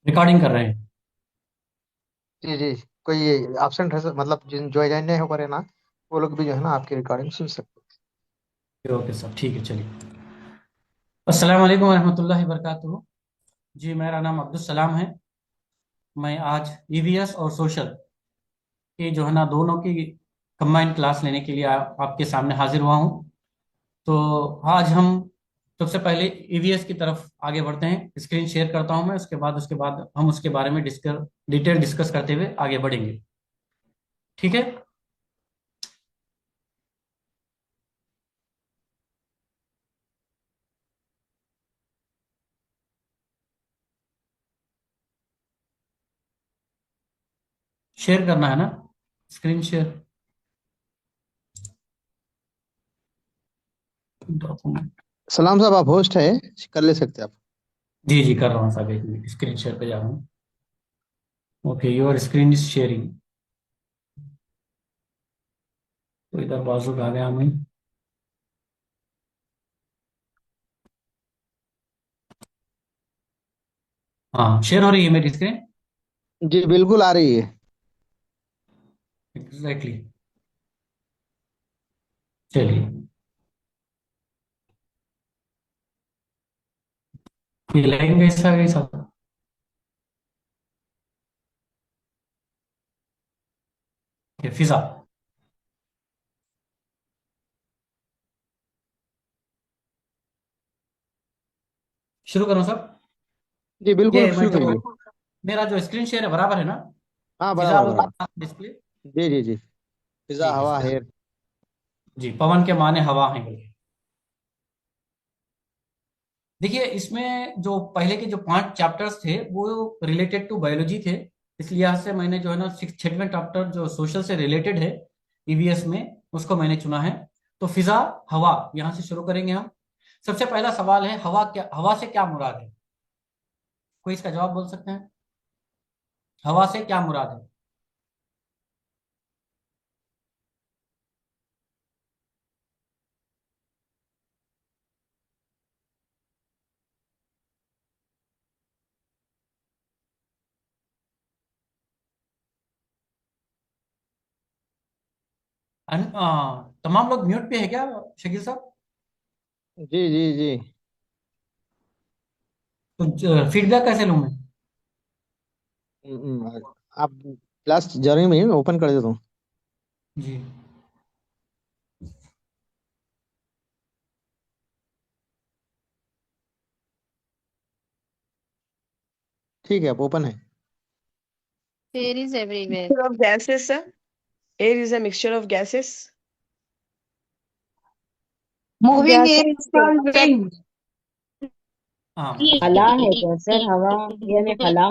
Recording कर रहे हैं। जी जी। कोई एब्सेंट है मतलब जिन जो ज्वाइन नहीं हो पा रहे ना, वो लोग भी जो है ना आपकी रिकॉर्डिंग सुन सकते ओके सर, ठीक है, चलिए। अस्सलाम वालेकुम रहमतुल्लाहि वबरकातुहू। जी, मेरा नाम अब्दुल सलाम है। मैं आज ईवीएस और सोशल की जो है ना दोनों की कंबाइंड क्लास लेने के लिए आपके सामने हाजिर हुआ हूँ। तो आज हम सबसे पहले ईवीएस की तरफ आगे बढ़ते हैं। स्क्रीन शेयर करता हूं मैं, उसके बाद हम उसके बारे में डिटेल डिस्कस करते हुए आगे बढ़ेंगे। ठीक है। शेयर करना है ना, स्क्रीन शेयर डॉक्यूमेंट। हैं। सलाम साहब, आप होस्ट है, कर ले सकते हैं आप। जी जी, कर रहा हूँ साहब, एक मिनट, स्क्रीन शेयर पे जा रहा हूँ। Okay, your screen is sharing. तो इधर बाजू आ गया मैं। हाँ, शेयर हो रही है मेरी स्क्रीन। जी बिल्कुल आ रही है। एग्जैक्टली। चलिए, ये लगेंगे ऐसा कैसा। फिजा। शुरू करूँ सर। जी बिल्कुल ये मैं शुरू जो करिए। मेरा जो स्क्रीन शेयर है बराबर है ना। हाँ फिजा बराबर बराबर। डिस्प्ले। जी जी जी। फिजा ठीक है हवा सर। है। जी, पवन के माने हवा है बोले। देखिए, इसमें जो पहले के जो 5 चैप्टर्स थे वो रिलेटेड टू बायोलॉजी थे। इस लिहाज से मैंने जो है ना 6वें चैप्टर जो सोशल से रिलेटेड है ईवीएस में, उसको मैंने चुना है। तो फिजा, हवा, यहाँ से शुरू करेंगे हम। सबसे पहला सवाल है, हवा से क्या मुराद है? कोई इसका जवाब बोल सकते हैं? हवा से क्या मुराद है? तमाम लोग म्यूट पे है क्या, शकील साहब? जी जी जी। तो फीडबैक कैसे लूँ मैं? आप क्लास जर्नी में ओपन कर देता हूँ। जी। ठीक है, आप ओपन है। There is everywhere. Mixture of gases, sir. Air is a mixture of gases. Moving Gas air of is called wind. हाँ, Yes, खला है क्या सर? हवा यानी खला।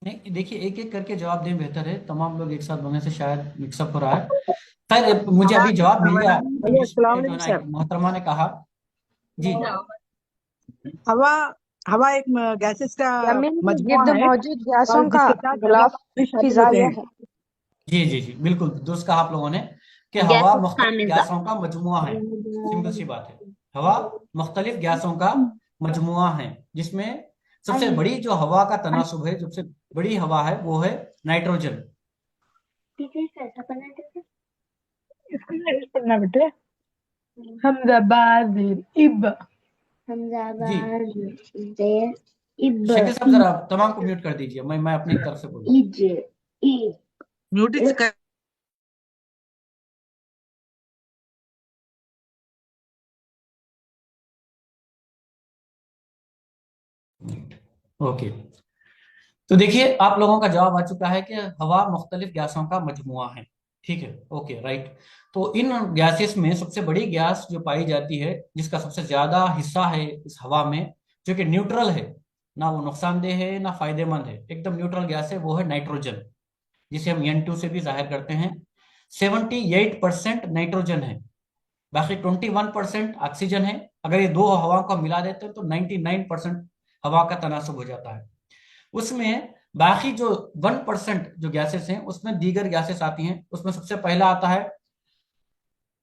नहीं, देखिए, एक एक करके जवाब दें बेहतर है, तमाम लोग एक साथ बोलने से शायद मिक्सअप हो रहा है। खैर, मुझे हवा अभी जवाब मिल गया हेलो इंग्लिश अस्सलाम में, जो है वालेकुम ना सर। एक मोहतरमा ने कहा। जी। हवा हवा एक गैसेस का जमीन के मजमुआ गिर्द है मौजूद गैसों और का जिसके साथ ज्यादा गलाफ शामिल फिजा होते हैं। यह है। जी जी जी, बिल्कुल दुरुस्त कहा आप लोगों ने कि हवा gases मुख्तलिफ खामिजा. गैसों का मजमुआ है। सिंपल सी बात है। हवा मुख्तलिफ गैसों का मजमुआ है, जिसमें सबसे बड़ी जो हवा का तनासुब है, सबसे बड़ी हवा है, वो है नाइट्रोजन। इसको नहीं पढ़ना बेटे। हमजा बार इब जी, देर इब शकील साहब जरा तमाम को म्यूट कर दीजिए, मैं अपनी तरफ से बोलूँ। Is E mute is okay. तो देखिए, आप लोगों का जवाब आ चुका है कि हवा मुख्तलिफ गैसों का मजमुआ है। ठीक है, ओके, राइट। तो इन गैसेस में सबसे बड़ी गैस जो पाई जाती है, जिसका सबसे ज्यादा हिस्सा है इस हवा में, जो कि न्यूट्रल है, ना वो नुकसानदेह है ना फायदेमंद है, एकदम न्यूट्रल गैस है, वो है नाइट्रोजन, जिसे हम N2 से भी जाहिर करते हैं। 78% नाइट्रोजन है, बाकी 21% ऑक्सीजन है। अगर ये दो हवाओं को मिला देते हैं तो 99% हवा का तनासुब हो जाता है। उसमें बाकी जो 1% जो गैसेस हैं, उसमें दीगर गैसेस आती हैं। उसमें सबसे पहला आता है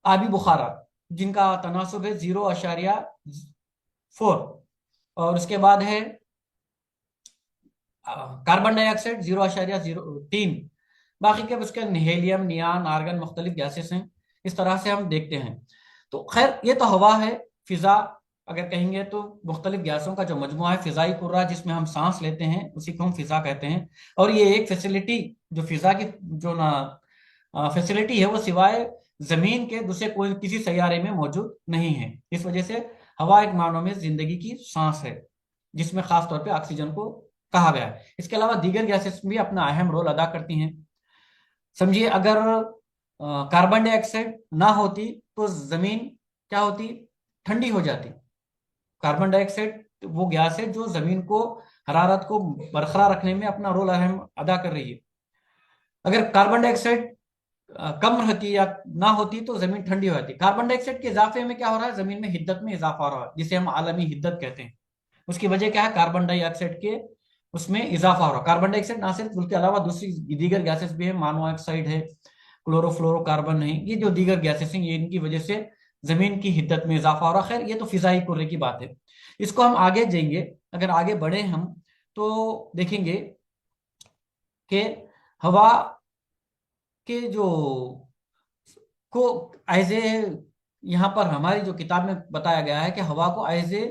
आबी बुखारात जिनका तनासुब है 0.4, और उसके बाद है कार्बन डाइऑक्साइड 0.03। बाकी के उसके हेलियम, नियान, आर्गन, मुख्तलिफ गैसेस हैं। इस तरह से हम देखते हैं। तो खैर ये तो हवा है। फिजा अगर कहेंगे तो मुख्तलिफ गैसों का जो मजमुआ है, फिजाई कुर्रा जिसमें हम सांस लेते हैं, उसी को हम फिजा कहते हैं। और ये एक फैसिलिटी जो फिजा की जो ना फैसिलिटी है, वो सिवाय जमीन के दूसरे कोई किसी सैयारे में मौजूद नहीं है। इस वजह से हवा एक मानों में जिंदगी की सांस है, जिसमें खास तौर पे ऑक्सीजन को कहा गया है। इसके अलावा दीगर गैसेस भी अपना अहम रोल अदा करती हैं। समझिए, अगर कार्बन डाइऑक्साइड ना होती तो जमीन क्या होती? ठंडी हो जाती। कार्बन डाइऑक्साइड वो गैस है जो जमीन को, हरारत को बरकरार रखने में अपना रोल अहम अदा कर रही है। अगर कार्बन डाइऑक्साइड कम रहती या ना होती तो जमीन ठंडी हो जाती। कार्बन डाइऑक्साइड के इजाफे में क्या हो रहा है? जमीन में हिद्दत में इजाफा हो रहा है, जिसे हम आलमी हिद्दत कहते हैं। उसकी वजह क्या है? कार्बन डाइऑक्साइड के उसमें इजाफा हो रहा है। कार्बन डाइऑक्साइड ना सिर्फ, उसके अलावा दूसरी दीगर गैसेस भी है, मोनोऑक्साइड है, क्लोरोफ्लोरोकार्बन है, ये जो दीगर गैसेस हैं, ये इनकी वजह से जमीन की हिद्दत में इजाफा हो रहा है। खैर ये तो फिजाई कुर्रे की बात है। इसको हम आगे जाएंगे, अगर आगे बढ़े हम तो देखेंगे कि हवा के जो को एज ए, यहाँ पर हमारी जो किताब में बताया गया है कि हवा को एज ए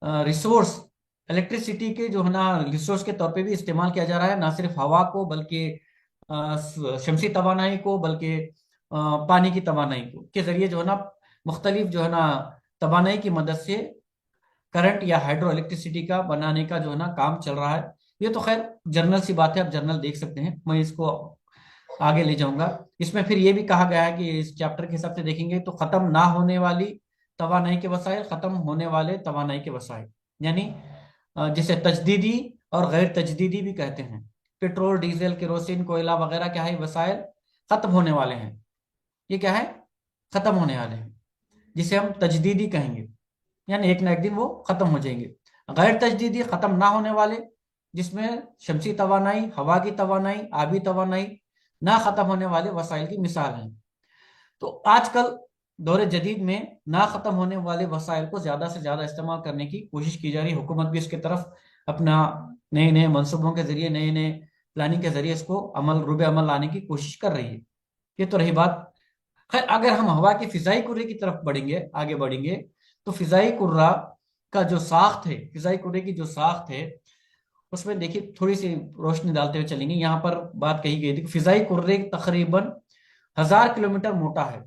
रिसोर्स, इलेक्ट्रिसिटी के जो है ना रिसोर्स के तौर पे भी इस्तेमाल किया जा रहा है। ना सिर्फ हवा को, बल्कि शमसी तवानाई को, बल्कि पानी की तवानाई को के जरिए जो है ना मुख्तलिफ जो है ना तवानाई की मदद से करंट या हाइड्रो इलेक्ट्रिसिटी का बनाने का जो है ना काम चल रहा है। ये तो खैर जर्नल सी बात है, आप जर्नल देख सकते हैं, मैं इसको आगे ले जाऊंगा। इसमें फिर ये भी कहा गया है कि इस चैप्टर के हिसाब से देखेंगे तो खत्म ना होने वाली तवानाई के वसाइल, खत्म होने वाले तवानाई के वसाइल, यानी जिसे तजदीदी और गैर तजदीदी भी कहते हैं। पेट्रोल, डीजल, केरोसिन, कोयला वगैरह क्या है? वसाइल खत्म होने वाले हैं। ये क्या है? खत्म होने वाले हैं, जिसे हम तजदीदी कहेंगे, यानी एक ना एक दिन वो खत्म हो जाएंगे। गैर तजदीदी, खत्म ना होने वाले, जिसमें शमसी तवानाई, हवा की तवानाई, आबी तवानाई, ना खत्म होने वाले वसाइल की मिसाल है। तो आजकल दौरे जदीद में ना खत्म होने वाले वसाइल को ज्यादा से ज्यादा इस्तेमाल करने की कोशिश की जा रही है। हुकूमत भी इसके तरफ अपना नए नए मनसूबों के जरिए, नए नए प्लानिंग के जरिए इसको रूबे अमल लाने की कोशिश कर रही है। ये तो रही बात। खैर अगर हम हवा की फिजाई कुर्रे की तरफ बढ़ेंगे, आगे बढ़ेंगे, तो फिजाई कुर्रा का जो साख्त है, फिजाई कुर्रे की जो साख्त है, उसमें देखिए थोड़ी सी रोशनी डालते हुए चलेंगे। यहाँ पर बात कही गई थी, फिजाई कुर्रे तकरीबन 1000 किलोमीटर मोटा है।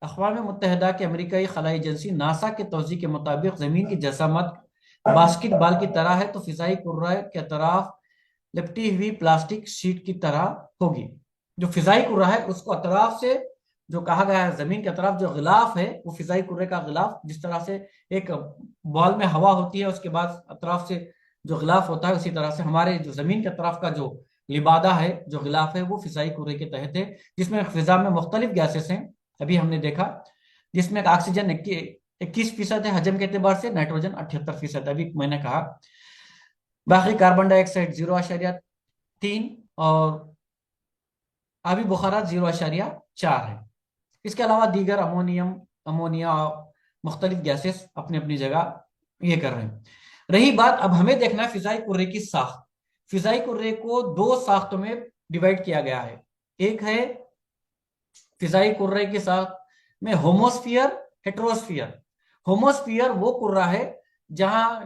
अक़वाम मुत्तहिदा के अमेरिकी खलाई एजेंसी नासा के तौज़ी के मुताबिक जमीन की जसामत बास्केटबॉल की तरह है, तो फिजाई कुर्रा के अतराफ लिपटी हुई प्लास्टिक शीट की तरह होगी। जो फिजाई कुर्रा है उसको अतराफ से, जो कहा गया है जमीन के अतराफ जो गिलाफ है, वो फिजाई कुर्रे का गिलाफ, जिस तरह से एक बॉल में हवा होती है, उसके बाद अतराफ से जो गिलाफ होता है, उसी तरह से हमारे जो जमीन के तरफ का जो लिबादा है, जो गिलाफ है, वो फिजाई कुर्रे के तहत है, जिसमें फिजा में मुख्तलिफ गैसेस हैं। अभी हमने देखा, जिसमें ऑक्सीजन 21% है हजम के एतबार से, नाइट्रोजन 78%, अभी मैंने कहा। बाकी कार्बन डाइऑक्साइड 0.3 और आबी बुखारात 0.4 है। इसके अलावा दीगर अमोनिया मुख्तलिफ गैसेस अपनी अपनी जगह ये कर रहे हैं। रही बात, अब हमें देखना है फिजाई कुर्रे की साख्त। फिजाई कुर्रे को दो साख्तों में डिवाइड किया गया है। एक है फिजाई कुर्रे के साथ में होमोस्फियर, हेट्रोस्फियर। होमोस्फियर वो कुर्रा है जहां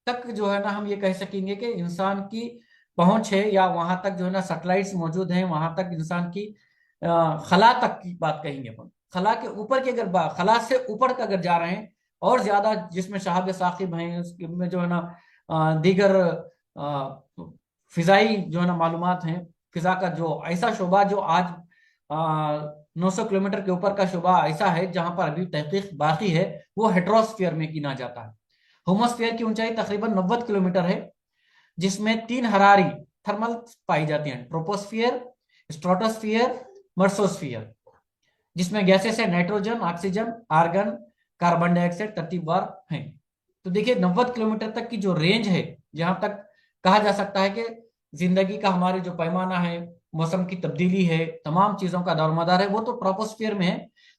तक जो है ना हम ये कह सकेंगे कि इंसान की पहुंच है, या वहां तक जो है ना सैटेलाइट्स मौजूद हैं, वहां तक इंसान की खला तक की बात कहेंगे अपन। खला के ऊपर की अगर खला से ऊपर तक अगर जा रहे हैं और ज्यादा, जिसमें शहाब साकिब हैं, उसमें जो है ना दीगर फिजाई जो है ना मालूमात हैं, फिजा का जो ऐसा शोबा जो आज 900 किलोमीटर के ऊपर का शोबा ऐसा है जहां पर अभी तहकीक बाकी है, वो हेट्रोस्फीयर में गिना जाता है। होमोस्फीयर की ऊंचाई तकरीबन 90 किलोमीटर है, जिसमें 3 हरारी थर्मल पाई जाती हैं, ट्रोपोस्फियर, स्ट्रेटोस्फियर, मर्सोस्फियर, जिसमें गैसेस है nitrogen, oxygen, argon, carbon dioxide तरतीबवार हैं। तो देखिए 90 किलोमीटर तक की जो रेंज है, जहां तक कहा जा सकता है कि जिंदगी का हमारे जो पैमाना है, मौसम की तब्दीली है, तमाम चीजों का दारोमदार है, वो तो ट्रोपोस्फियर में है।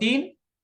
3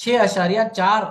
6.4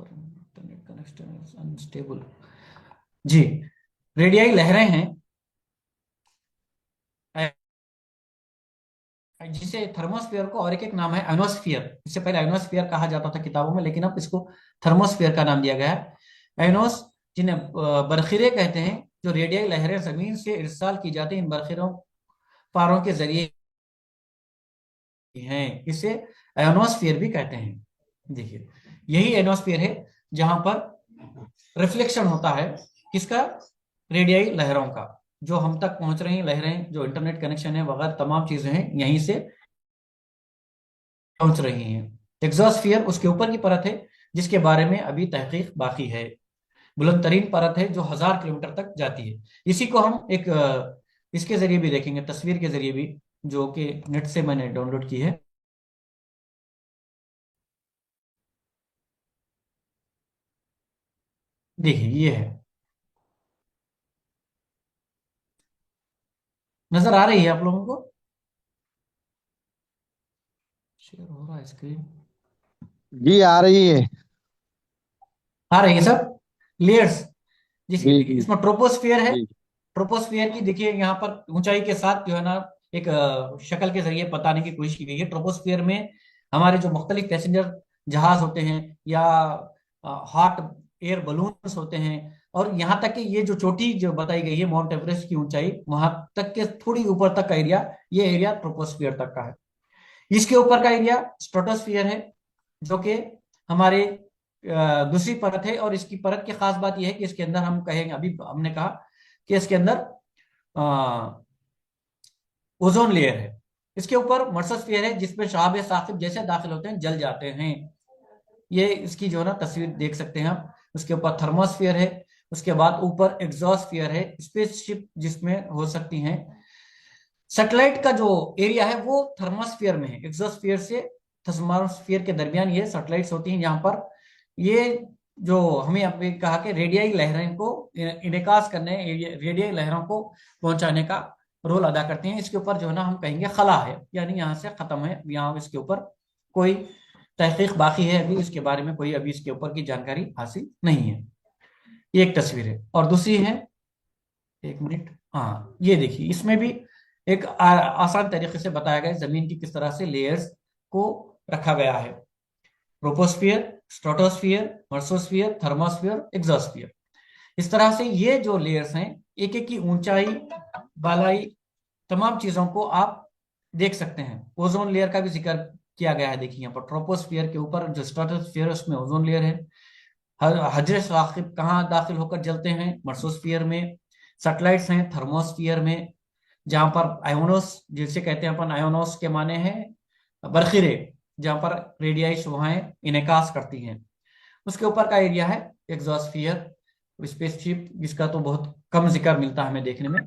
इंटरनेट कनेक्शन इज अनस्टेबल। जी, रेडियाई लहरें हैं जिसे थर्मोस्फीयर को और एक नाम है आयोनोस्फीयर। इससे पहले आयोनोस्फीयर कहा जाता था किताबों में, लेकिन अब इसको थर्मोस्फीयर का नाम दिया गया है। आयोनोस जिन्हें बरखीरे कहते हैं, जो रेडियाई लहरें जमीन से इरसाल की जाती हैं, इन बरखीरों पारों के जरिए हैं, इसे आयोनोस्फीयर भी कहते हैं। देखिए, यही आयोनोस्फीयर है जहां पर रिफ्लेक्शन होता है किसका? रेडियाई लहरों का। जो हम तक पहुंच रही हैं लहरें, जो इंटरनेट कनेक्शन है वगैरह तमाम चीजें हैं, यहीं से पहुंच रही हैं। एग्जोस्फियर उसके ऊपर की परत है जिसके बारे में अभी तहकीक बाकी है। बुलंद तरीन परत है जो 1000 किलोमीटर तक जाती है। इसी को हम एक इसके जरिए भी देखेंगे, तस्वीर के जरिए भी, जो कि नेट से मैंने डाउनलोड की है। देखिए, ये है, नजर आ रही है आप लोगों को? शेयर हो रहा है स्क्रीन? जी आ रही है। आ रही है सब लेयर्स। जिसकी जी देखिए जी इसमें ट्रोपोस्फियर है। जी ट्रोपोस्फियर की देखिए यहाँ पर ऊंचाई के साथ जो है ना, एक शक्ल के जरिए बताने की कोशिश की गई है। ट्रोपोस्फियर में हमारे जो मुख्तलिफ पैसेंजर जहाज होते हैं, या हॉट एयर बलून्स होते हैं, और यहाँ तक कि ये जो चोटी जो बताई गई है माउंट एवरेस्ट की ऊंचाई, वहां तक के थोड़ी ऊपर तक का एरिया, ये एरिया ट्रोपोस्फियर तक का है। इसके ऊपर का एरिया स्ट्रेटोस्फियर है, जो कि हमारे दूसरी परत है। और इसकी परत की खास बात यह है कि इसके अंदर हम कहेंगे, अभी हमने कहा कि इसके अंदर ओजोन लेयर है। इसके ऊपर मर्सोस्फियर है जिसमें शहाब साकिब जैसे दाखिल होते हैं जल जाते हैं। ये इसकी जो है ना तस्वीर देख सकते हैं आप। उसके ऊपर थर्मोस्फियर है, उसके बाद ऊपर एग्जॉस्फियर है, स्पेसशिप जिसमें हो सकती हैं। सैटेलाइट का जो एरिया है वो थर्मोस्फियर में है। एग्जोस्फियर से थर्मोस्फियर के दरमियान ये सैटेलाइट्स होती हैं, जहां पर ये जो हमें अभी कहा कि रेडियाई लहरें को इनेकास करने, रेडियाई लहरों को पहुंचाने का रोल अदा करती हैं। इसके ऊपर जो है ना हम कहेंगे खला है, यानी यहाँ से खत्म है, यहाँ इसके ऊपर कोई तहकीक बाकी है, अभी इसके बारे में कोई अभी इसके ऊपर की जानकारी हासिल नहीं है। ये एक तस्वीर है। और दूसरी है, एक मिनट, हाँ ये देखिए, इसमें भी एक आसान तरीके से बताया गया है जमीन की किस तरह से लेयर्स को रखा गया है। Troposphere, stratosphere, mesosphere, thermosphere, exosphere. इस तरह से ये जो लेयर्स हैं, एक एक की ऊंचाई, बालाई, तमाम चीजों को आप देख सकते हैं। ओजोन लेयर का भी जिक्र किया गया है। देखिए यहाँ पर ट्रोपोस्फियर के ऊपर जो स्ट्रेटोस्फियर है उसमें ओजोन लेयर है। हजरे साकिब कहाँ दाखिल होकर जलते हैं? मर्सोस्फियर में। सैटेलाइट्स हैं थर्मोस्फियर में, जहां पर आयोनोस जिसे कहते हैं अपन, आयोनोस के माने हैं बरखीरे, जहां पर रेडियाई शुआएं इनेकास करती हैं। उसके ऊपर का एरिया है एग्जॉस्फियर, स्पेसशिप, जिसका तो बहुत कम जिक्र मिलता है हमें देखने में।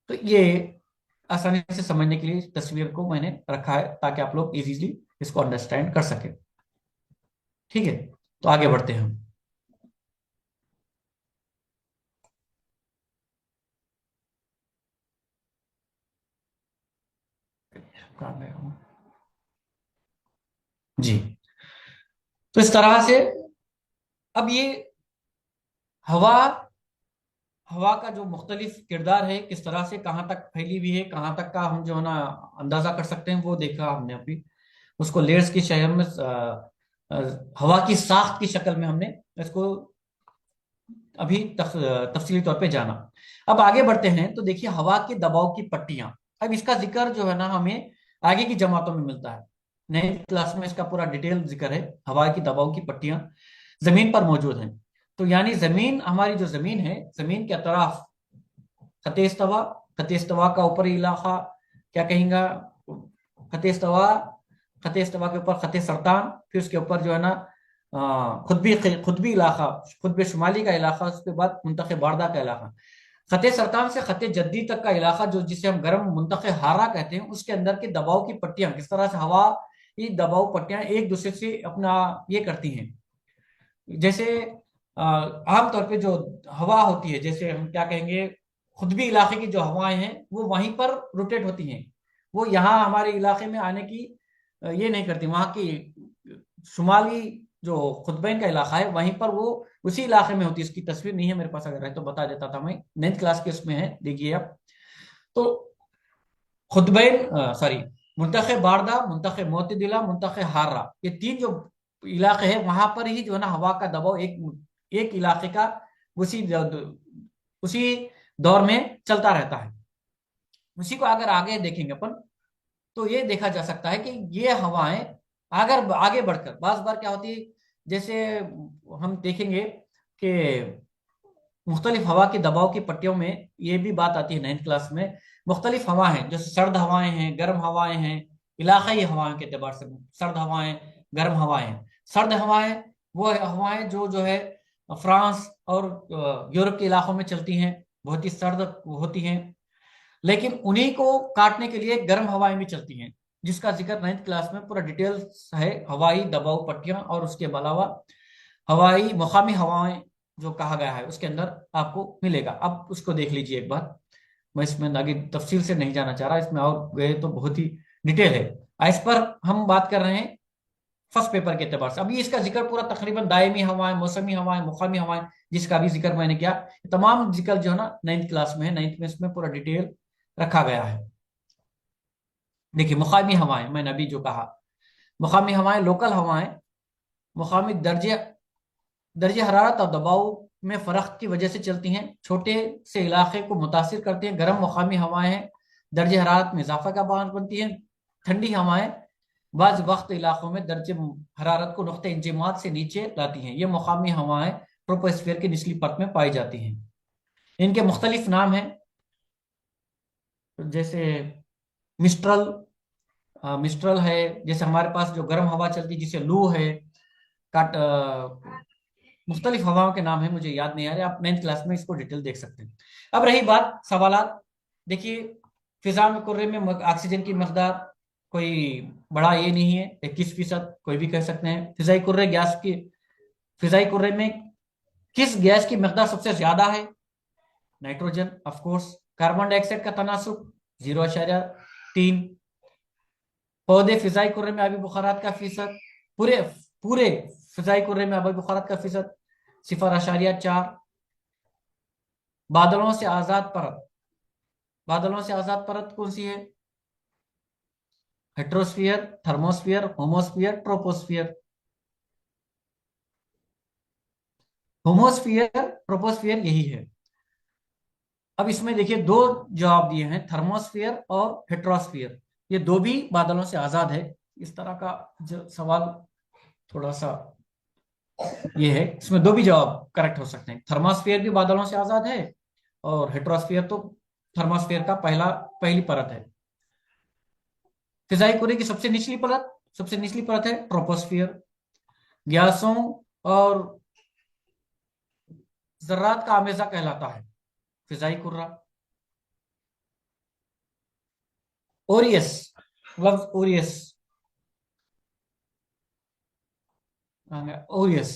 तो ये आसानी से समझने के लिए इस तस्वीर को मैंने रखा है ताकि आप लोग इजीली इसको अंडरस्टैंड कर सके। ठीक है, तो आगे बढ़ते हैं हम। कहाँ गया हूँ? जी, तो इस तरह से अब ये हवा, हवा का जो मुख्तलिफ किरदार है, किस तरह से कहाँ तक फैली हुई है, कहाँ तक का हम जो है ना अंदाजा कर सकते हैं, वो देखा हमने अभी। उसको लेयर्स की शहर में हवा की साख्त की शक्ल में हमने इसको अभी तफसीली तौर पे जाना। अब आगे बढ़ते हैं तो देखिए हवा के दबाव की पट्टियां। अब इसका जिक्र जो है ना हमें आगे की जमातों में मिलता है। नई क्लास में इसका पूरा डिटेल जिक्र है। हवा की दबाव की पट्टियां जमीन पर मौजूद हैं। तो यानी जमीन, हमारी जो जमीन है, जमीन के अतराफ खतेस्तवा, खतेस्तवा का ऊपरी इलाका क्या कहेंगे? खतेस्तवा, खतेस्तवा के ऊपर खते सरतान, फिर उसके ऊपर जो है ना खुतबी इलाका, खुतब शुमाली का इलाका, उसके बाद मुंतखे बारदा का इलाका। खते सरतान से खते जद्दी तक का इलाका, जो जिसे हम गर्म मुंतखे हारा कहते हैं, उसके अंदर की दबाव की पट्टियां, किस तरह से हवा की दबाव पट्टियां एक दूसरे से अपना ये करती हैं। जैसे आमतौर पे जो हवा होती है, जैसे हम क्या कहेंगे, खुतबी इलाके की जो हवाएं हैं वो वहीं पर रोटेट होती हैं। वो यहाँ हमारे इलाके में आने की ये नहीं करती। वहां की शुमाली जो खुतबैन का इलाका है वहीं पर वो उसी इलाके में होती है। इसकी तस्वीर नहीं है मेरे पास, अगर है तो बता देता था मैं। 9th क्लास के उसमें है, देखिए आप। तो खुतबैन, सॉरी, मुंतखे बारदा, मुंतखे मोतदिला, मुंतखे हार्रा, ये तीन जो इलाके हैं वहां पर ही जो है ना हवा का दबाव एक एक इलाके का उसी उसी दौर में चलता रहता है। उसी को अगर आगे देखेंगे अपन तो ये देखा जा सकता है कि ये हवाएं अगर आगे बढ़कर बार बार क्या होती है, जैसे हम देखेंगे कि मुख्तलिफ हवा के दबाव की पट्टियों में ये भी बात आती है 9th क्लास में। मुख्तलिफ हवाएं हैं, जैसे सर्द हवाएं हैं, गर्म हवाएं हैं, इलाकाई हवाओं के एतबार से सर्द हवाएं, गर्म हवाएं हैं। सर्द हवाएं वो हवाएं जो है फ्रांस और यूरोप के इलाकों में चलती हैं, बहुत ही सर्द होती हैं। लेकिन उन्हीं को काटने के लिए गर्म हवाएं भी चलती हैं, जिसका जिक्र 9th क्लास में पूरा डिटेल्स है, हवाई दबाव पट्टियां और उसके अलावा हवाई मुकामी हवाएं जो कहा गया है उसके अंदर आपको मिलेगा। अब उसको देख लीजिए एक बार। मैं इसमें आगे तफसील से नहीं जाना चाह रहा, इसमें और गए तो बहुत ही डिटेल है। इस पर हम बात कर रहे हैं फर्स्ट पेपर के एतबार से। अभी इसका जिक्र पूरा तकरीबन दायमी हवाएं, मौसमी हवाएं, मुकामी हवाएं, जिसका भी जिक्र मैंने किया, तमाम जिक्र जो है ना 9th क्लास में है। 9th में इसमें पूरा डिटेल रखा गया है। देखिए मुकामी हवाएं, मैंने अभी जो कहा, मुकामी हवाएं लोकल हवाएं, मुकामी दर्जे दर्जे हरारत और दबाव में फर्क की वजह से चलती हैं, छोटे से इलाके को मुतासिर करती हैं। गर्म मुकामी हवाएं हैं, दर्जे हरारत में इजाफा का बायस बनती हैं। ठंडी हवाएं बाज़ वक्त इलाकों में दर्जे हरारत को नुक्ते इंजमात से नीचे लाती हैं। ये मुकामी हवाएं ट्रोपोस्फीयर की निचली परत में पाई जाती हैं। इनके मुख्तलिफ नाम हैं, जैसे मिस्ट्रल, मिस्ट्रल है, जैसे हमारे पास जो गर्म हवा चलती है जिसे लू है, काट मुख्तलिफ हवाओं के नाम है, मुझे याद नहीं आ रहे, आप 9th क्लास में इसको डिटेल देख सकते हैं। अब रही बात सवालात, देखिए फिजा में कुर्रे में ऑक्सीजन की मकदार कोई बड़ा ये नहीं है, 21% कोई भी कह सकते हैं। फिजाई कुर्रे में किस गैस की मकदार सबसे ज्यादा है? Nitrogen of course. Carbon dioxide का तनासुब 0.3। पौधे फिजाई कुर्रे में आबी बुखारात का फीसद, पूरे पूरे फिजाई कुर्रे में आबी बुखारात का फीसद 0.4। बादलों से आजाद परत, बादलों से आजाद परत कौन सी है? हेट्रोस्फियर, थर्मोस्फियर, होमोस्फियर, ट्रोपोस्फियर। होमोस्फियर, ट्रोपोस्फियर यही है। अब इसमें देखिए दो जवाब दिए हैं, थर्मोस्फियर और हेट्रोस्फियर, ये दो भी बादलों से आजाद है। इस तरह का जो सवाल थोड़ा सा ये है, इसमें दो भी जवाब करेक्ट हो सकते हैं। थर्मोस्फियर भी बादलों से आजाद है और हेट्रोस्फियर तो थर्मोस्फियर का पहली परत है। फिजाई कुरे की सबसे निचली परत है ट्रोपोस्फियर। गैसों और जर्रात का आमेजा कहलाता है फिजाई कुर्रा। ओरियस, लफ्ज ओरियस, ओरियस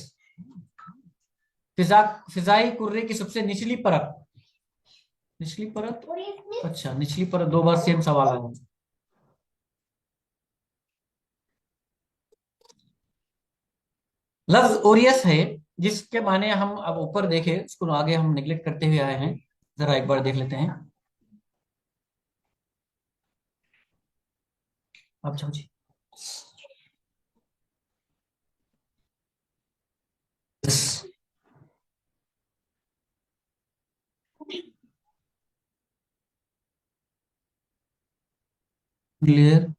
फिजाई कुर्रे की सबसे निचली परत, निचली परत, अच्छा निचली परत, दो बार सेम सवाल आया। लफ्ज ओरियस है, जिसके माने हम अब ऊपर देखे उसको आगे हम निगलेक्ट करते हुए आए हैं, जरा एक बार देख लेते हैं। आप समझिए। क्लियर।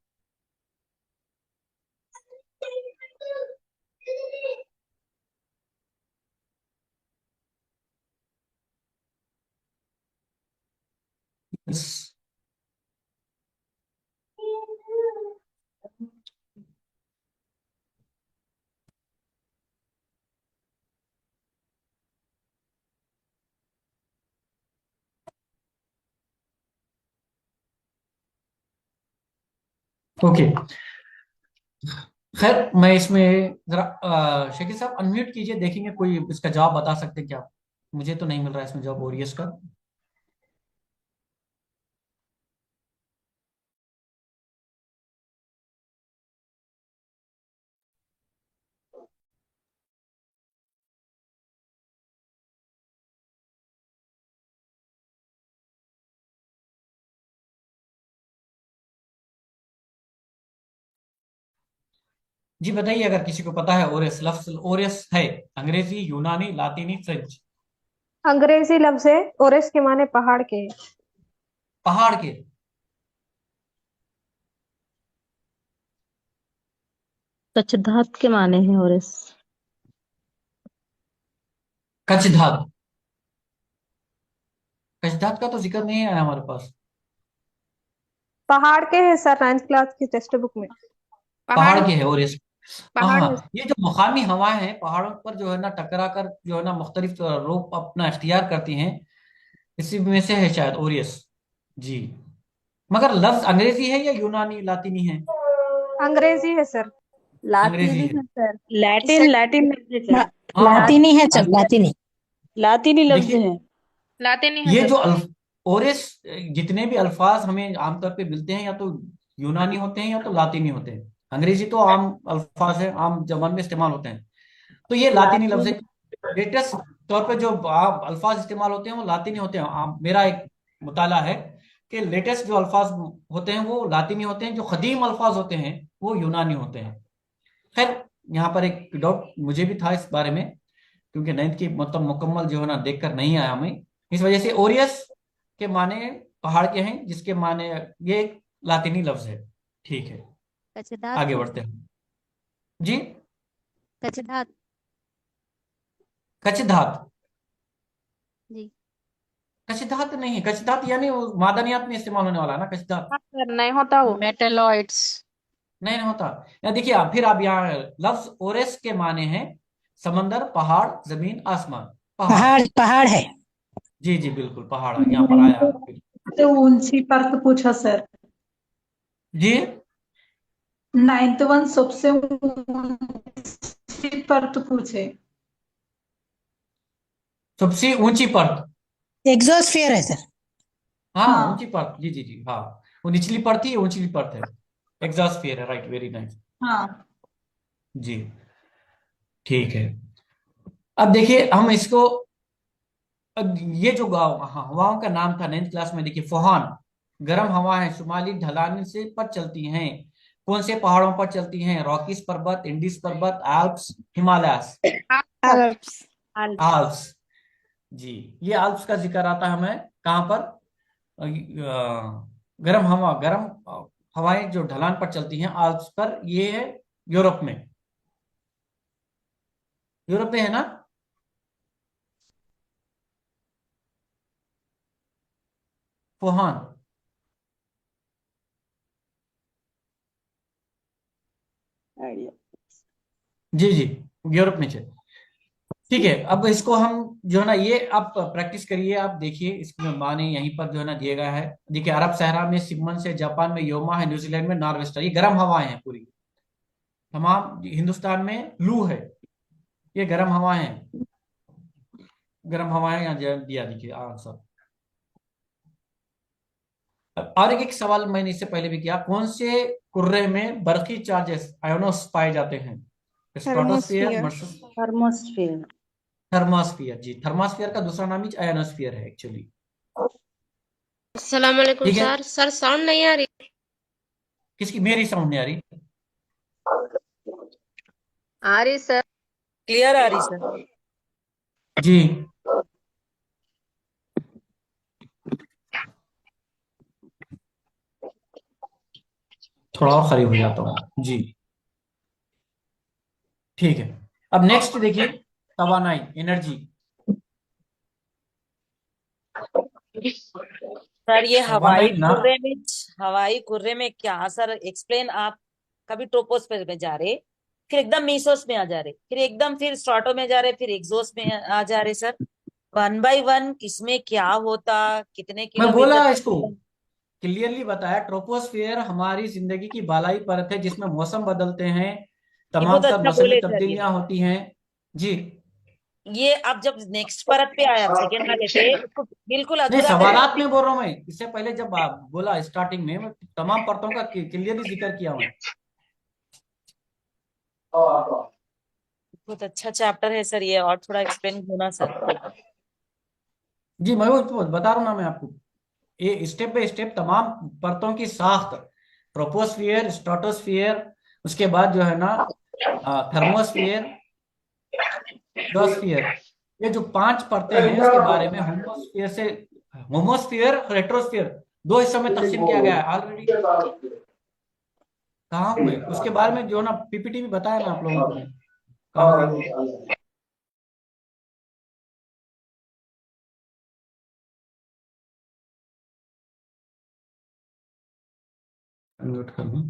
ओके, खैर मैं इसमें जरा शकील साहब अनम्यूट कीजिए, देखेंगे कोई इसका जवाब बता सकते हैं क्या? मुझे तो नहीं मिल रहा है इसमें जवाब ओरियस का। जी बताइए अगर किसी को पता है। ओरेस, लफ्ज ओरेस है अंग्रेजी, यूनानी, लातीनी, फ्रेंच। अंग्रेजी लफ्ज है ओरेस के माने पहाड़ के। पहाड़ के। कच्छधात के माने हैं ओरिस। कच्छधात। कच्छधात का तो जिक्र नहीं आया हमारे पास। पहाड़ के है सर, 9th क्लास की टेक्स्ट बुक में। पहाड़ पहाड़ के है ओरेस। हाँ पहाड़ है। हाँ, ये जो मकामी हवाएं हैं पहाड़ों पर जो है ना टकरा कर जो है ना मुख्तलिफ रूप अपना इख्तियार करती हैं, इसी में से है शायद ओरियस। जी। मगर लफ्ज अंग्रेजी है या यूनानी लातीनी है? अंग्रेजी है सर। अंग्रेजी लातीनी है। है सर। लैटिन लैटिन लफ्ज है सर। हाँ हाँ। लातीनी है सर, लातीनी। लातिनी लफ्ज देखिए, है। लातीनी है ये सर। जो ओरिस, जितने भी अल्फाज हमें आमतौर पे मिलते हैं या तो यूनानी होते हैं या तो लातीनी होते हैं। अंग्रेजी तो आम अल्फाज है, आम जबान में इस्तेमाल होते हैं। तो ये लातीनी लफ्ज है। लातीनी। लेटेस्ट तौर पे जो अल्फाज इस्तेमाल होते हैं वो लातीनी होते हैं। मेरा एक मुताला है कि लेटेस्ट जो अल्फाज होते हैं वो लातीनी होते हैं, जो कदीम अल्फाज होते हैं वो यूनानी होते हैं। खैर, यहाँ पर एक डाउट मुझे भी था इस बारे में, क्योंकि 9th की मतलब मुकम्मल जो है ना देख कर नहीं आया हमें। इस वजह से ओरियस के माने पहाड़ के हैं, जिसके माने ये एक लातीनी लफ्ज है। ठीक है, कच्छधात आगे है बढ़ते सर। हैं। जी। कच्छधात। कच्छधात। जी। कच्छधात नहीं है। कच्छधात यानी वो मादनियात में इस्तेमाल होने वाला है ना कच्छधात। हाँ सर, नहीं होता वो। मेटेलॉइड्स। नहीं नहीं होता। या देखिए आप, फिर आप यहाँ लफ्ज ओरेस के माने हैं समंदर, पहाड़, जमीन, आसमान। पहाड़। पहाड़ पहाड़ है। जी जी बिल्कुल, पहाड़ यहाँ पर आया फिर। तो ऊंची परत पूछा सर। जी। 9th वन सबसे ऊंची परत पूछे। सबसे ऊंची परत। एग्जोस्फियर है सर। हाँ, हाँ ऊंची परत, जी जी जी, हाँ। वो निचली परत ही ऊंची परत है। एग्जॉस्फियर है, राइट, वेरी नाइस। हाँ। जी। ठीक है। अब देखिए हम इसको, अब ये जो हवाओं का नाम था 9th क्लास में, देखिए फुहान, गर्म हवा है, शुमाली ढलान से पर चलती हैं। कौन से पहाड़ों पर चलती हैं? रॉकीज पर्वत, इंडीज पर्वत, आल्प्स, हिमालयस। आल्प्स। आल्प्स। जी। ये आल्प्स का जिक्र आता है हमें कहाँ पर? गर्म हवा, गर्म हवाएं जो ढलान पर चलती हैं आल्प्स पर, ये है यूरोप में। यूरोप में है ना? फुहान। आइडिया। जी जी, यूरोप में है। ठीक है, अब इसको हम जो है ना, ये आप प्रैक्टिस करिए। आप देखिए इसमें माने यहीं पर जो है ना दिए गया है। देखिए, अरब सहरा में सिगमन से, जापान में योमा है, न्यूजीलैंड में नॉर्वेस्टर। ये गर्म हवाएं हैं पूरी। तमाम हिंदुस्तान में लू है। ये गर्म हवाएं हैं। गर्म हवाएं यहाँ दिया, देखिए आंसर। और एक सवाल मैंने इससे पहले भी किया, कौन से कुर्रे में बर्की चार्जेस आयोनोस पाए जाते हैं? Stratosphere, thermosphere. थर्मोस्फीयर। थर्मास्फीयर। जी, थर्मास्फीयर का दूसरा नाम ही आयोनोस्फीयर है एक्चुअली। अस्सलाम वालेकुम ठीक है। सर। सर साउंड नहीं आ रही। किसकी? मेरी साउंड नहीं आ रही? आ रही सर। क्लियर आ रही सर। जी। थोड़ा और करीब हो जाता हूँ जी। ठीक है। अब नेक्स्ट देखिए, तवानाई, एनर्जी। सर ये तवानाई ना। हवाई कुर्रे में क्या सर एक्सप्लेन आप। कभी ट्रोपोस्फेयर में जा रहे, फिर एकदम मीसोस में आ जा रहे, फिर एकदम फिर स्ट्राटो में जा रहे, फिर एग्जोस में आ जा रहे सर। 1 by 1 किसमें क्या होता, कितने मैं किलोमीटर बोला इसको, तक। क्लियरली बताया, ट्रोपोस्फियर हमारी जिंदगी की बालाई परत है जिसमें मौसम बदलते हैं, ये बहुत तमाम तर अच्छा मौसमी बोले सर। तब्दीलियां होती हैं। जी। ये आप जब नेक्स्ट परत पे आए, आप सेकेंड वाले पे, उसको बिल्कुल नहीं, अधूरा सवालात करके। में बोल रहा हूं मैं। इससे पहले जब आप बोला स्टार्टिंग में, मैं तमाम परतों का क्लियरली जिक्र किया मैं। बहुत अच्छा चैप्टर है सर ये, और थोड़ा एक्सप्लेन होना सर। जी, मैं वो तो बता रहा हूं ना मैं आपको, ये स्टेप बाय स्टेप तमाम परतों की साख्त, ट्रोपोस्फियर, स्ट्रेटोस्फियर, उसके बाद जो है ना थर्मोस्फीयर, जियोस्फीयर, ये जो 5 परतें हैं उसके बारे में होमोस्फीयर, रेट्रोस्फीयर 2 हिस्सों में तकसीम किया गया है ऑलरेडी। कहाँ हुए उसके बारे में जो ना पीपीटी में बताया ना आप लोगों को, कहाँ हुए? म्यूट कर दूं।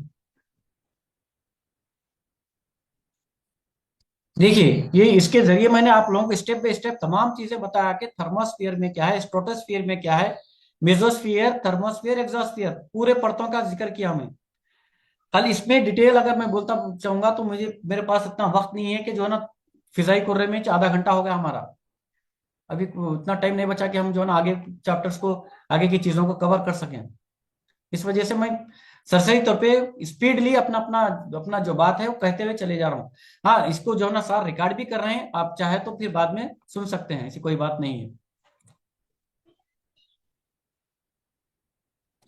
देखिए ये इसके जरिए मैंने आप लोगों को स्टेप बाय स्टेप तमाम चीजें बताया कि थर्मोस्फीयर में क्या है, स्ट्रेटोस्फीयर में क्या है, मेसोस्फीयर, थर्मोस्फीयर, एक्सोस्फीयर, पूरे परतों का जिक्र किया मैं। खाली इसमें डिटेल अगर मैं बोलता चाहूंगा तो मेरे पास इतना वक्त नहीं है कि जो है ना फिजाई कुर्रे में आधा घंटा हो गया हमारा, अभी उतना टाइम नहीं बचा कि हम जो है ना आगे चैप्टर्स को, आगे की चीजों को कवर कर सकें। इस वजह से मैं सरसरी तौर पे स्पीडली अपना अपना अपना जो बात है वो कहते हुए चले जा रहा हूँ। हाँ, इसको जो है ना सर रिकॉर्ड भी कर रहे हैं, आप चाहे तो फिर बाद में सुन सकते हैं, ऐसी कोई बात नहीं है।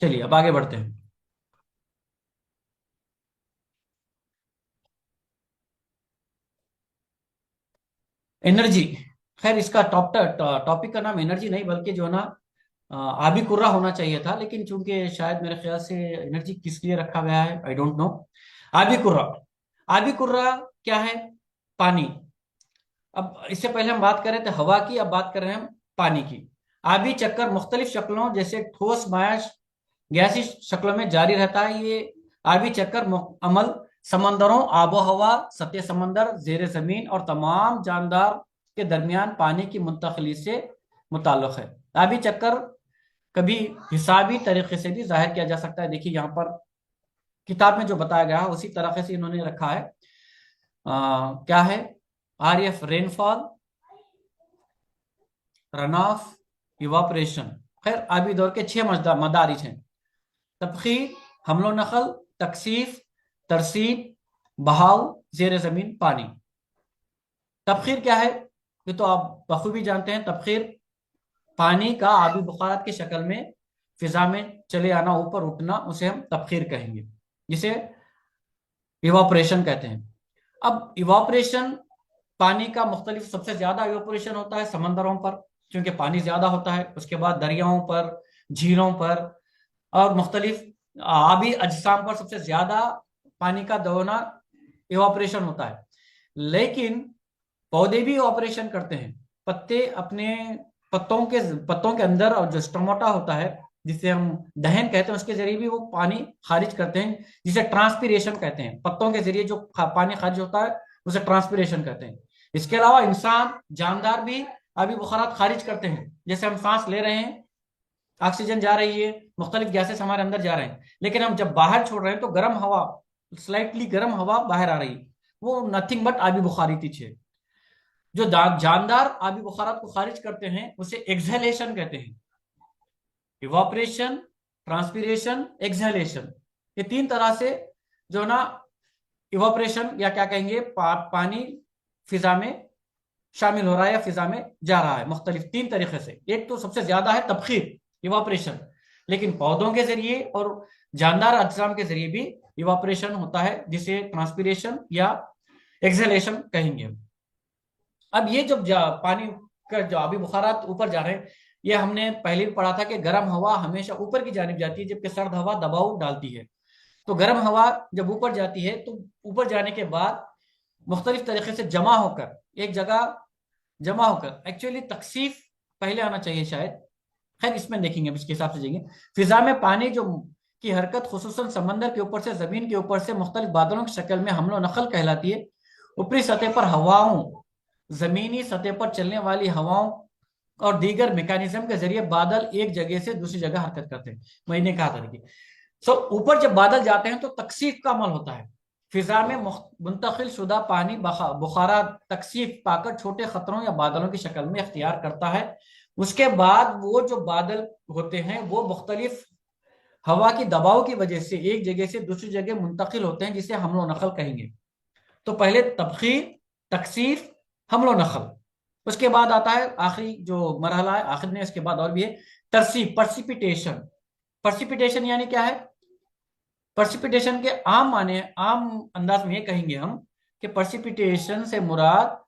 चलिए अब आगे बढ़ते हैं। एनर्जी, खैर इसका टॉपिक का नाम एनर्जी नहीं बल्कि जो है ना आबी कुर्रा होना चाहिए था, लेकिन चूंकि शायद मेरे ख्याल से एनर्जी किस लिए रखा गया है आई डोंट नो। आबी कुर्रा, आबी कुर्रा क्या है? पानी। अब इससे पहले हम बात कर रहे थे हवा की, अब बात कर रहे हैं हम पानी की। आबी चक्कर मुख्तलिफ शक्लों जैसे ठोस, माया, गैसी शक्लों में जारी रहता है। ये आबी चक्कर अमल समंदरों, आबो हवा, सतह समंदर, जेर जमीन और तमाम जानदार के दरमियान पानी की मुंतकली से मुताल्लुक है। आबी चक्कर कभी हिसाबी तरीके से भी जाहिर किया जा सकता है। देखिए यहाँ पर किताब में जो बताया गया है उसी तरीके से इन्होंने रखा है। क्या है? RF rainfall, run of, evaporation. खैर आबी दौर के 6 मदारिज हैं: तबखीर, हमलो नकल, तकसीफ, तरसीब, बहाव, जेर जमीन पानी। तबखीर क्या है ये तो आप बखूबी जानते हैं। तबखीर पानी का आबी बुखारात की शक्ल में फिजा में चले आना, ऊपर उठना, उसे हम तबखीर कहेंगे, जिसे इवापोरेशन कहते हैं। अब इवापोरेशन पानी का मुख्तलिफ, सबसे ज्यादा इवापोरेशन होता है समंदरों पर क्योंकि पानी ज्यादा होता है, उसके बाद दरियाओं पर, झीलों पर और मुख्तलिफ आबी अजसाम पर सबसे ज्यादा पानी का दोना इवापोरेशन होता है। लेकिन पौधे भी इवापोरेशन करते हैं। पत्ते अपने पत्तों के अंदर और जो स्टोमाटा होता है जिसे हम दहन कहते हैं उसके जरिए भी वो पानी खारिज करते हैं, जिसे ट्रांसपीरेशन कहते हैं। पत्तों के जरिए जो पानी खारिज होता है उसे ट्रांसपीरेशन कहते हैं। इसके अलावा इंसान, जानदार भी आबी बुखारात खारिज करते हैं। जैसे हम सांस ले रहे हैं, ऑक्सीजन जा रही है, मुख्तलिफ गैसेस हमारे अंदर जा रहे हैं, लेकिन हम जब बाहर छोड़ रहे हैं तो गर्म हवा, स्लाइटली गर्म हवा बाहर आ रही है, वो नथिंग बट आबी बुखारिती है। जो जानदार आबी बुखारात को खारिज करते हैं उसे एक्सहेलेशन कहते हैं। इवापोरेशन, ट्रांसपीरेशन, एक्सहेलेशन, ये 3 तरह से जो ना इवापोरेशन या क्या कहेंगे पानी फिजा में शामिल हो रहा है या फिजा में जा रहा है मुख्तलिफ 3 तरीके से। एक तो सबसे ज्यादा है तबखीर, इवापोरेशन, लेकिन पौधों के जरिए और जानदार अजसाम के जरिए भी इवापोरेशन होता है, जिसे ट्रांसपीरेशन या एक्सहेलेशन कहेंगे। अब ये जब पानी का जो आबी बुखारात ऊपर जा रहे हैं, ये हमने पहले भी पढ़ा था कि गर्म हवा हमेशा ऊपर की जानिब जाती है जबकि सर्द हवा दबाव डालती है। तो गर्म हवा जब ऊपर जाती है तो ऊपर जाने के बाद मुख्तलिफ तरीके से जमा होकर एक जगह जमा होकर, एक्चुअली तकसीफ पहले आना चाहिए शायद, खैर इसमें देखेंगे, इसके हिसाब से जाएंगे। फिजा में पानी जो की हरकत खुसूसन समंदर के ऊपर से, जमीन के ऊपर से मुख्तलिफ बादलों की शक्ल में हमलो नकल कहलाती है। ऊपरी सतह पर हवाओं, जमीनी सतह पर चलने वाली हवाओं और दीगर मैकेनिज्म के जरिए बादल एक जगह से दूसरी जगह हरकत करते हैं। मैंने कहा था कि ऊपर जब बादल जाते हैं तो तकसीफ का अमल होता है। फिजा में मुंतकिल शुदा पानी बुखारा तकसीफ पाकर छोटे खतरों या बादलों की शक्ल में इख्तियार करता है। उसके बाद वो जो बादल होते हैं वो मुख्तलिफ हवा की दबाव की वजह से एक जगह से दूसरी जगह मुंतकिल होते हैं, जिसे हमलो नकल कहेंगे। तो पहले तबखीर, तकसीफ, हमलो नकल, उसके बाद आता है आखिरी जो मरहला है, आखिर में इसके बाद और भी है तरसीब, पर्सिपिटेशन। पर्सिपिटेशन यानी क्या है? पर्सिपिटेशन के आम माने, आम अंदाज में ये कहेंगे हम कि precipitation से मुराद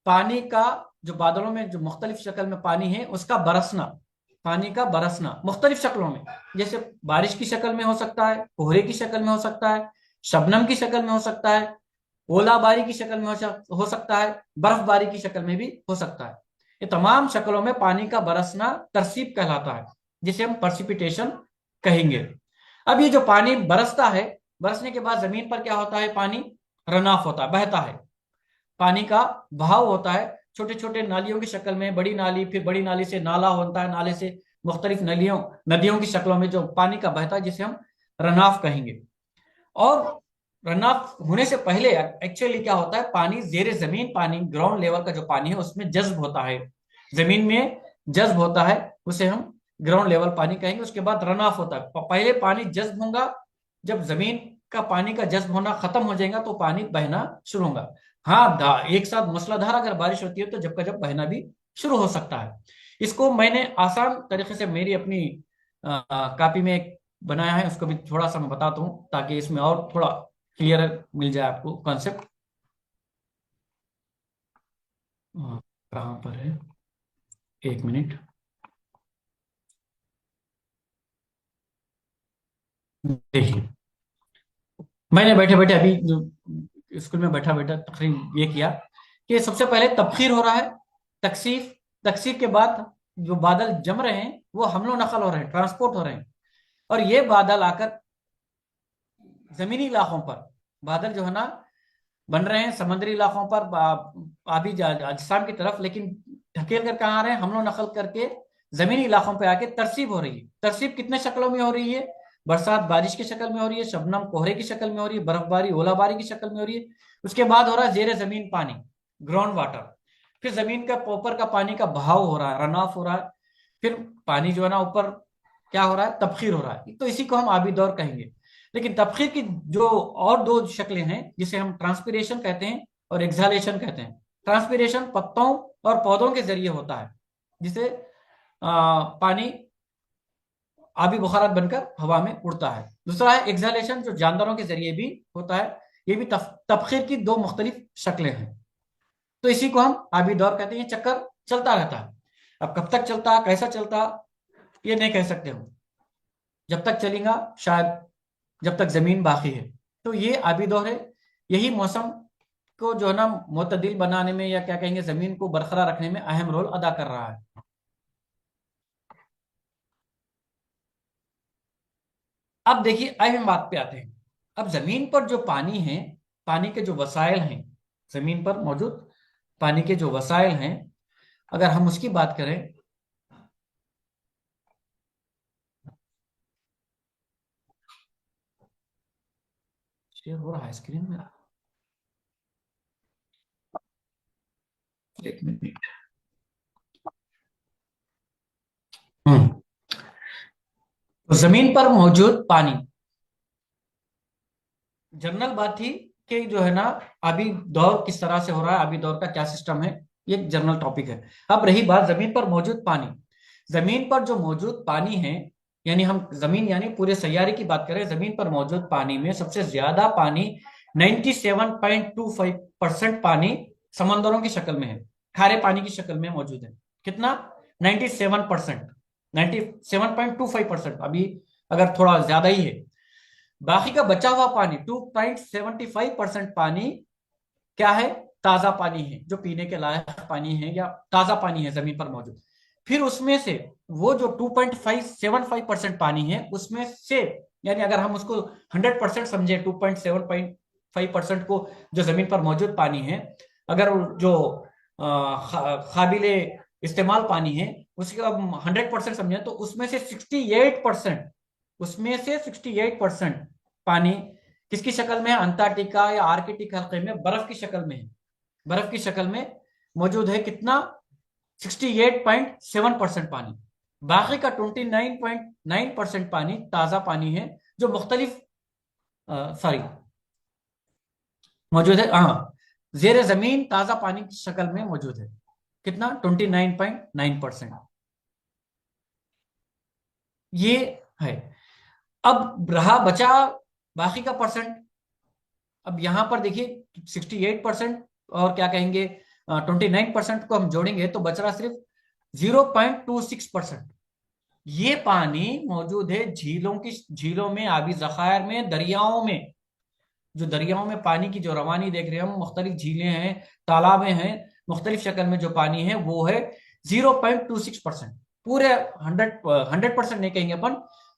पानी का जो बादलों में जो मुख्तलिफ शक्ल में पानी है उसका बरसना, पानी का बरसना मुख्तलिफ शक्लों में, जैसे बारिश की शक्ल में हो सकता है, कोहरे की शक्ल में हो सकता है, शबनम की शक्ल में हो सकता है, ओलाबारी की शक्ल में हो सकता है, बर्फबारी की शक्ल में भी हो सकता है। ये तमाम शक्लों में पानी का बरसना तरसीब कहलाता है, जिसे हम पर्सिपिटेशन कहेंगे। अब ये जो पानी बरसता है, बरसने के बाद जमीन पर क्या होता है, पानी रनाफ होता है, बहता है, पानी का बहाव होता है, छोटे छोटे नालियों की शक्ल में, बड़ी नाली, फिर बड़ी नाली से नाला होता है, नाले से मुख्तलिफ नदियों की शक्लों में जो पानी का बहता है, जिसे हम रनाफ कहेंगे। और रनाफ होने से पहले एक्चुअली क्या होता है, पानी जेर जमीन, पानी ग्राउंड लेवल का जो पानी है उसमें जज्ब होता है, जमीन में जज्ब होता है, उसे हम ग्राउंड लेवल पानी कहेंगे। उसके बाद रनाफ होता है, पहले पानी जज्ब होगा, जब जमीन का पानी का जज्ब होना खत्म हो जाएगा तो पानी बहना शुरू होगा। हाँ, एक साथ मूसलाधार अगर बारिश होती है तो जब का जब बहना भी शुरू हो सकता है। इसको मैंने आसान तरीके से मेरी अपनी कॉपी में एक बनाया है, उसको भी थोड़ा सा मैं बताता हूँ ताकि इसमें और थोड़ा क्लियर मिल जाए आपको कॉन्सेप्ट। कहाँ पर है, एक मिनट। देखिए, मैंने बैठे बैठे अभी जो स्कूल में बैठा बैठा तकरीबन ये किया कि सबसे पहले तबखीर हो रहा है, तकसीफ, तकसीफ के बाद जो बादल जम रहे हैं वो हमलो नकल हो रहे हैं, ट्रांसपोर्ट हो रहे हैं, और ये बादल आकर जमीनी इलाकों पर, बादल जो है ना बन रहे हैं समुद्री इलाकों पर, आबी अजसाम की तरफ, लेकिन ढकेल कर कहाँ आ रहे हैं, हमलो नकल करके जमीनी इलाकों पे आके तरसीब हो रही है। तरसीब कितने शक्लों में हो रही है, बरसात बारिश की शक्ल में हो रही है, शबनम कोहरे की शक्ल में हो रही है, बर्फबारी ओलाबारी की शक्ल में हो रही है। उसके बाद हो रहा है जेर जमीन पानी, ग्राउंड वाटर, फिर जमीन का ऊपर का पानी का बहाव हो रहा है, रन ऑफ हो रहा है, फिर पानी जो है ना ऊपर क्या हो रहा है, तबखीर हो रहा है। तो इसी को हम आबी दौर कहेंगे। लेकिन तबखीर की जो और दो शक्लें हैं, जिसे हम ट्रांसपीरेशन कहते हैं और एक्सहालेशन कहते हैं। ट्रांसपीरेशन पत्तों और पौधों के जरिए होता है, जिसे पानी आबी बुखारात बनकर हवा में उड़ता है। दूसरा है एक्सहालेशन, जो जानवरों के जरिए भी होता है। ये भी तबखीर की दो मुख्तलिफ शक्लें हैं। तो इसी को हम आबी दौर कहते हैं। चक्कर चलता रहता है। अब कब तक चलता, कैसा चलता, ये नहीं कह सकते हम, जब तक चलेगा शायद जब तक जमीन बाकी है। तो ये आबी दौर है, यही मौसम को जो है ना मुतदिल बनाने में, या क्या कहेंगे, जमीन को बरकरार रखने में अहम रोल अदा कर रहा है। अब देखिए, अहम बात पे आते हैं। अब जमीन पर जो पानी है, पानी के जो वसाइल हैं, जमीन पर मौजूद पानी के जो वसाइल हैं, अगर हम उसकी बात करें, शेयर हो रहा है स्क्रीन में, एक मिनट। तो जमीन पर मौजूद पानी, जनरल बात थी कि जो है ना आबी दौर किस तरह से हो रहा है, आबी दौर का क्या सिस्टम है, ये जनरल टॉपिक है। अब रही बात जमीन पर मौजूद पानी। जमीन पर जो मौजूद पानी है, यानी हम जमीन यानी पूरे सैयारे की बात करें, जमीन पर मौजूद पानी में सबसे ज्यादा पानी 97.25% पानी समंदरों की शक्ल में है, खारे पानी की शक्ल में मौजूद है। कितना? 97%, 97.25%, अभी अगर थोड़ा ज्यादा ही है। बाकी का बचा हुआ पानी 2.75% पानी क्या है, ताजा पानी है, जो पीने के लायक पानी है या ताजा पानी है जमीन पर मौजूद। फिर उसमें से वो जो 2.575% पानी है, उसमें से यानी अगर हम उसको 100% समझे, 2.75% को जो जमीन पर मौजूद पानी है, अगर जो काबिले इस्तेमाल पानी है उसके अब 100% समझे, तो उसमें से 68% पानी किसकी शक्ल में है, अंटार्कटिका या आर्कटिक हल्के में बर्फ की शक्ल में है, बर्फ की शक्ल में मौजूद है। कितना? 68.7% पानी। बाकी का 29.9% पानी ताजा पानी है, जो मुख्तलिफ मौजूद है, हाँ, जेर जमीन ताजा पानी की शक्ल में मौजूद है। कितना? 29.9%। ये है। अब रहा बचा बाकी का परसेंट। अब यहां पर देखिए 68% और क्या कहेंगे 29% को हम जोड़ेंगे तो बच रहा सिर्फ 0.26%। ये पानी मौजूद है झीलों में, आबी जखायर में, दरियाओं में। जो दरियाओं में पानी की जो रवानी देख रहे हैं हम, मुख्तलिफ झीलें हैं, तालाबें हैं, मुख्तलिफ शक्ल में जो पानी है वो है 0.26%। पूरे 100% नहीं कहेंगे अपन,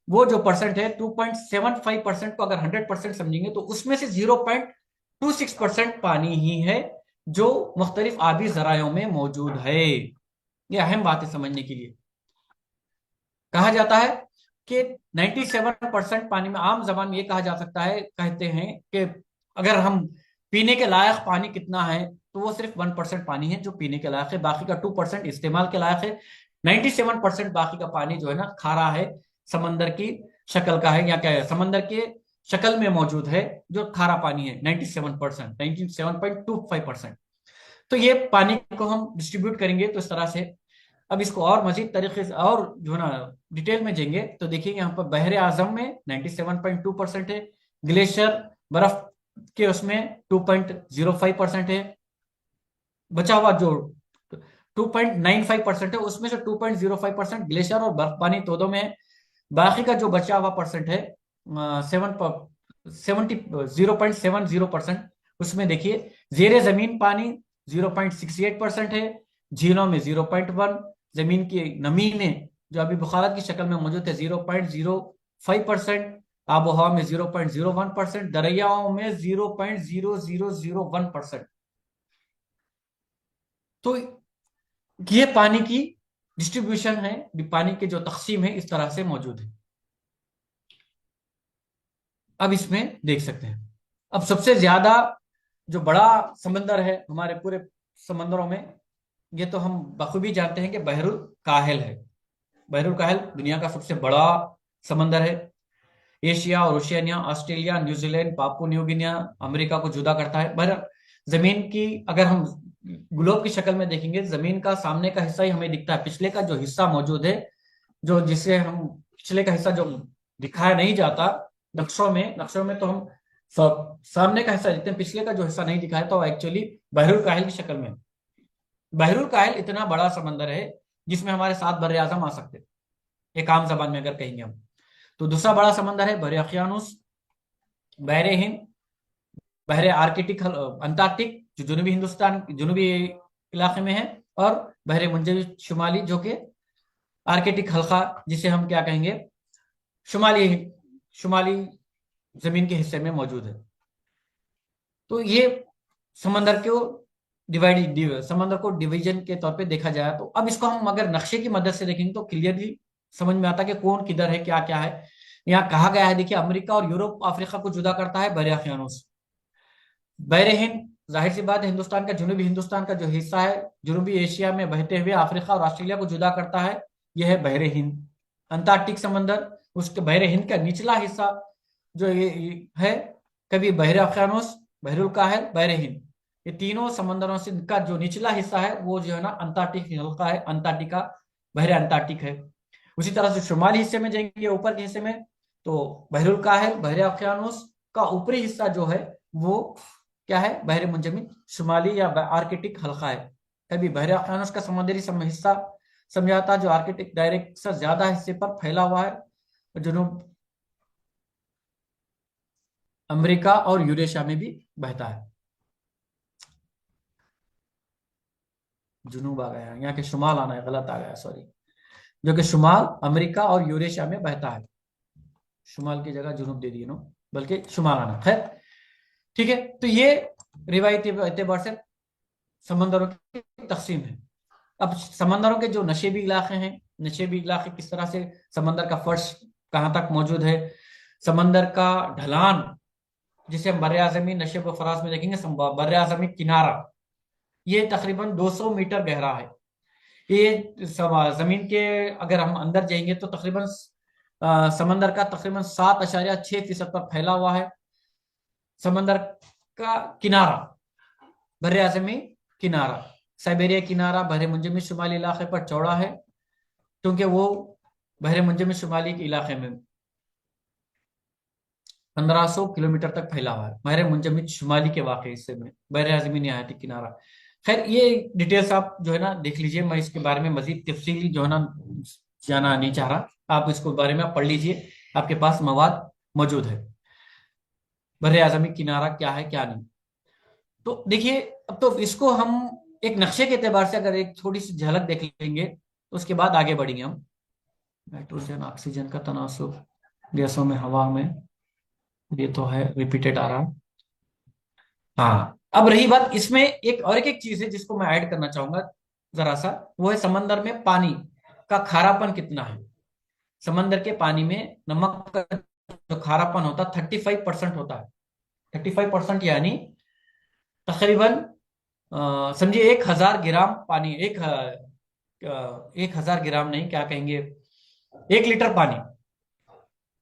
वो जो परसेंट है 2.75% को अगर 100% समझेंगे तो उसमें से 0.26% पानी ही है जो मुख्तलिफ आबी जरायों में मौजूद है। ये अहम बात है समझने के लिए। कहा जाता है कि 97% पानी में, आम जबान में ये कहा जा सकता है, कहते हैं कि अगर हम पीने के लायक पानी कितना है तो वो सिर्फ 1% पानी है जो पीने के लायक है, बाकी का 2% इस्तेमाल के लायक है। 97% बाकी का पानी जो है ना खारा है, समंदर की शक्ल का है, या क्या है, समंदर के शक्ल में मौजूद है जो खारा पानी है 97%, 97.25%। तो ये पानी को हम डिस्ट्रीब्यूट करेंगे तो इस तरह से। अब इसको और मजीद तरीके से और जो है ना डिटेल में जाएंगे तो देखिए यहाँ पर बहरे आजम में 97.2% है, ग्लेशियर बर्फ के उसमें 2.05% है, बचा हुआ जो 2.95% है उसमें से 2.05% ग्लेशियर और बर्फबानी तोदों में है। बाकी का जो बचा हुआ परसेंट है 0.70% उसमें देखिए जेरे जमीन पानी 0.68% है, झीलों में 0.1, जमीन की नमी में जो अभी बुखारत की शक्ल में मौजूद है 0.05%, आबो हवा में 0.01%, दरियाओं में 0.0001%। तो ये पानी की डिस्ट्रीब्यूशन है, पानी के जो तकसीम है इस तरह से मौजूद है। अब इसमें देख सकते हैं, अब सबसे ज्यादा जो बड़ा समंदर है हमारे पूरे समंदरों में, ये तो हम बखूबी जानते हैं कि बहरुल काहिल है। बहरुल काहिल दुनिया का सबसे बड़ा समंदर है। एशिया और Oceania, Australia, New Zealand, Papua New Guinea, America को जुदा करता है। बहर जमीन की अगर हम ग्लोब की शक्ल में देखेंगे, जमीन का सामने का हिस्सा ही हमें दिखता है, पिछले का जो हिस्सा मौजूद है, जो जिसे हम पिछले का हिस्सा जो दिखाया नहीं जाता नक्शों में तो हम सामने का हिस्सा देखते हैं, पिछले का जो हिस्सा नहीं दिखाया तो एक्चुअली बहरुल काहिल की शक्ल में। बहरुल काहिल इतना बड़ा समंदर है जिसमें हमारे 7 बर्रे आजम आ सकते हैं, एक आम जबान में अगर कहेंगे हम। तो दूसरा बड़ा समंदर है बहरे अकियानुस, बहरे हिंद, बहरे आर्कटिक अंटार्कटिक जो जुनूबी इलाके में है, और बहरे मुंजमद शुमाली जो कि आर्कटिक हल्का जिसे हम क्या कहेंगे शुमाली जमीन के हिस्से में मौजूद है। तो ये समंदर को डिवीजन के तौर पे देखा जाए तो अब इसको हम अगर नक्शे की मदद से देखेंगे तो क्लियरली समझ में आता है कि कौन किधर है, क्या क्या है। यहाँ कहा गया है, देखिए अमेरिका और यूरोप अफ्रीका को जुदा करता है बहरे अकियानुस। बहरे हिंद जाहिर सी बात है हिंदुस्तान का, जुनूबी हिंदुस्तान का जो हिस्सा है जुनूबी एशिया में बहते हुए अफ्रीका और ऑस्ट्रेलिया को जुदा करता है, यह है बहरे हिंद। अंटार्कटिक समंदर, उसके बहरे हिंद का निचला हिस्सा जो ये है, कभी बहरे अकियानुस, बहरुल काहिल, बहरे हिंद, ये तीनों समंदरों से का जो निचला हिस्सा है वो जो है ना अंटार्कटिक हल्का है, अंटार्कटिका, बहरे अंटार्कटिक है। उसी तरह से शुमाली हिस्से में जाएंगे, ऊपर के हिस्से में, तो बहरुल काहिल, बहरे अकियानुस का ऊपरी हिस्सा जो है वो क्या है, बहरे मुंजमद शुमाली या आर्कटिक हल्का है। कभी बहरे अकियानुस का समुद्री हिस्सा समझाता जो आर्कटिक डायरेक्ट से ज्यादा हिस्से पर फैला हुआ है, जुनूब अमेरिका और यूरेशिया में भी बहता है। जुनूब आ गया, यहाँ के शुमाल आना है, गलत आ गया सॉरी, जो कि शुमाल अमेरिका और यूरेशिया में बहता है। शुमाल की जगह जुनूब दे दिए नो, बल्कि शुमाल आना। खैर ठीक है, तो ये रिवायती एतबार से समंदरों की तकसीम है। अब समंदरों के जो नशेबी इलाके हैं, नशेबी इलाके किस तरह से, समंदर का फर्श कहाँ तक मौजूद है, समंदर का ढलान जिसे हम बर्रे आज़मी नशेब व फराज में देखेंगे, बर्रे आज़मी किनारा ये तकरीबन 200 मीटर गहरा है। ये जमीन के अगर हम अंदर जाएंगे तो तकरीबन समंदर का तकरीबन 7.6% पर फैला हुआ है। समंदर का किनारा, बर्रे आज़मी किनारा, साइबेरिया किनारा बहरे मुंजमद शुमाली इलाके पर चौड़ा है, क्योंकि वो बहरे मुंजमद शुमाली के इलाके में 1500 किलोमीटर तक फैला हुआ है। बहरे मुंजमिद शुमाली के वाक़ई हिस्से में बहरे आज़मी निहायती किनारा। खैर ये डिटेल्स आप जो है ना देख लीजिए, मैं इसके बारे में मजीद तफसीली जो है ना जाना नहीं चाह रहा, आप इसको बारे में आप पढ़ लीजिए, आपके पास मवाद मौजूद है बहरे आज़मी किनारा क्या है क्या नहीं। तो देखिए, अब तो इसको हम एक नक्शे के एतबार से अगर एक थोड़ी सी झलक देख लेंगे तो उसके बाद आगे बढ़ेंगे हम। नाइट्रोजन ऑक्सीजन का तनासुब गैसों में, हवा में, ये तो है रिपीटेड आ रहा है। हाँ, अब रही बात इसमें एक चीज है जिसको मैं ऐड करना चाहूंगा जरा सा, वो है समंदर में पानी का खारापन कितना है। समंदर के पानी में नमक का जो खारापन होता है 35% होता है। 35% यानी तकरीबन समझिए 1000 ग्राम पानी, 1000 ग्राम नहीं, क्या कहेंगे, 1 लीटर पानी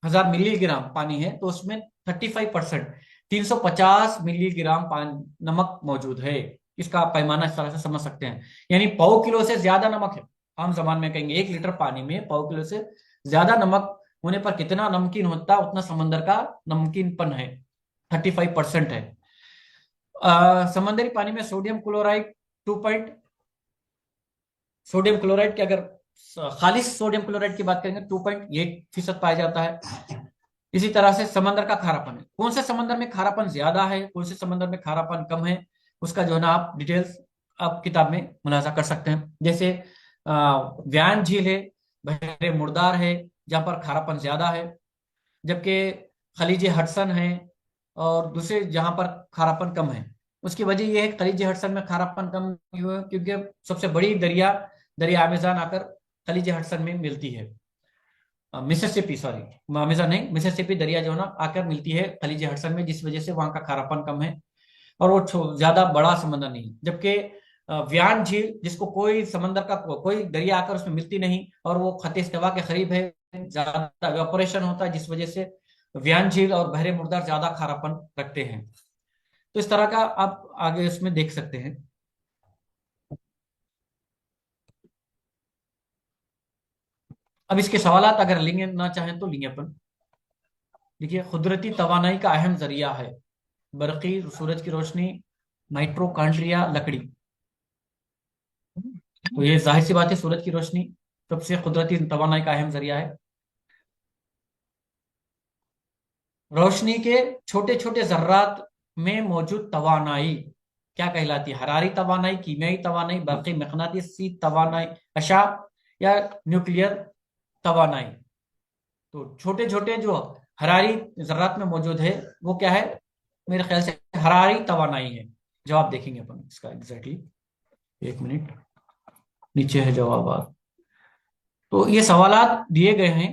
1000 मिलीग्राम पानी है तो उसमें 35% 350 मिलीग्राम पानी नमक मौजूद है। इसका आप पैमाना इस तरह से समझ सकते हैं, यानी 1/4 किलो से ज्यादा नमक है। आम जबान में कहेंगे 1 लीटर पानी में 1/4 किलो से ज्यादा नमक होने पर कितना नमकीन होता है, उतना समंदर का नमकीनपन है, 35% है। समंदरी पानी में सोडियम क्लोराइड 2 सोडियम क्लोराइड की अगर खालिश सोडियम क्लोराइड की बात करेंगे 2.8% पाया जाता है। इसी तरह से समंदर का खारापन है, कौन से समंदर में खारापन ज्यादा है, कौन से समंदर में खारापन कम है, उसका जो है ना आप डिटेल्स आप किताब में मुलाजा कर सकते हैं। जैसे व्यान झील है, बहरे मुर्दार है, जहां पर खारापन ज्यादा है, जबकि खलीज हडसन है और दूसरे जहां पर खारापन कम है। उसकी वजह यह है खलीज हडसन में खारापन कम क्यों है, क्योंकि सबसे बड़ी दरिया अमेज़न आकर खलीज हडसन में मिलती है। मिसिसिपी, सॉरी अमेज़न नहीं, मिसिसिपी दरिया जो है ना आकर मिलती है खलीज हडसन में, जिस वजह से वहां का खारापन कम है और वो ज्यादा बड़ा समंदर नहीं। जबकि व्यान झील जिसको कोई समंदर का कोई दरिया आकर उसमें मिलती नहीं और वो खत इस्तिवा के करीब है, ज्यादा इवेपोरेशन होता है, जिस वजह से व्यान झील और बहरे मुर्दार ज्यादा खारापन रखते हैं। तो इस तरह का आप आगे उसमें देख सकते हैं। अब इसके सवालात अगर लेंगे ना चाहें तो लेंगे अपन। देखिए, कुदरती तवानाई का अहम जरिया है बरकी, सूरज की रोशनी, माइट्रोकांड्रिया, लकड़ी। तो ये जाहिर सी बात है सूरज की रोशनी सबसे कुदरती तवानाई का अहम जरिया है। रोशनी के छोटे छोटे जर्रात में मौजूद तवानाई क्या कहलाती है? हरारी तवानाई, कीमियाई तवानाई, बरकी मकनातीसी तवानाई, अशा या न्यूक्लियर तवानाई। तो छोटे छोटे जो हरारी जर्रात में मौजूद है वो क्या है? मेरे ख्याल से हरारी तवानाई है। जवाब देखेंगे अपन इसका एग्जैक्टली, एक मिनट, नीचे है जवाब। तो ये सवालात दिए गए हैं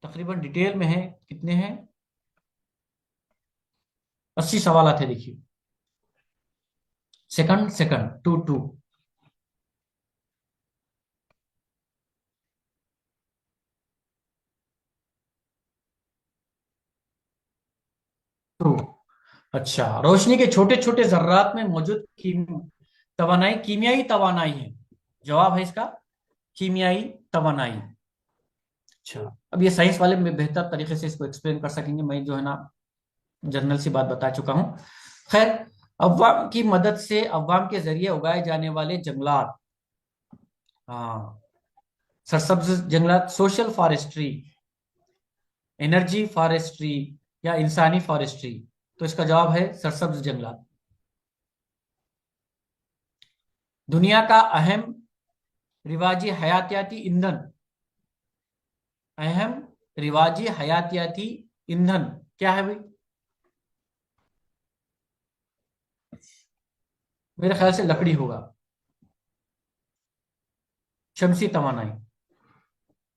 तकरीबन डिटेल में है, कितने हैं? 80 सवालात है। देखिए, सेकंड 2 2। अच्छा, रोशनी के छोटे छोटे जर्रात में मौजूद तवानाई कीमियाई तवानाई है। जवाब है इसका कीमियाई तवानाई। अच्छा, अब ये साइंस वाले में बेहतर तरीके से इसको एक्सप्लेन कर सकेंगे, मैं जो है ना जनरल सी बात बता चुका हूं। खैर, अवाम की मदद से अवाम के जरिए उगाए जाने वाले जंगलात, हाँ, सरसब्ज जंगलात, सोशल फॉरेस्ट्री, एनर्जी फॉरेस्ट्री या इंसानी फॉरेस्ट्री। तो इसका जवाब है सरसब्ज जंगलात। दुनिया का अहम रिवाजी हयातियाती ईंधन, अहम रिवाजी हयातियाती ईंधन क्या है भाई? मेरे ख्याल से लकड़ी होगा, शमसी तवानाई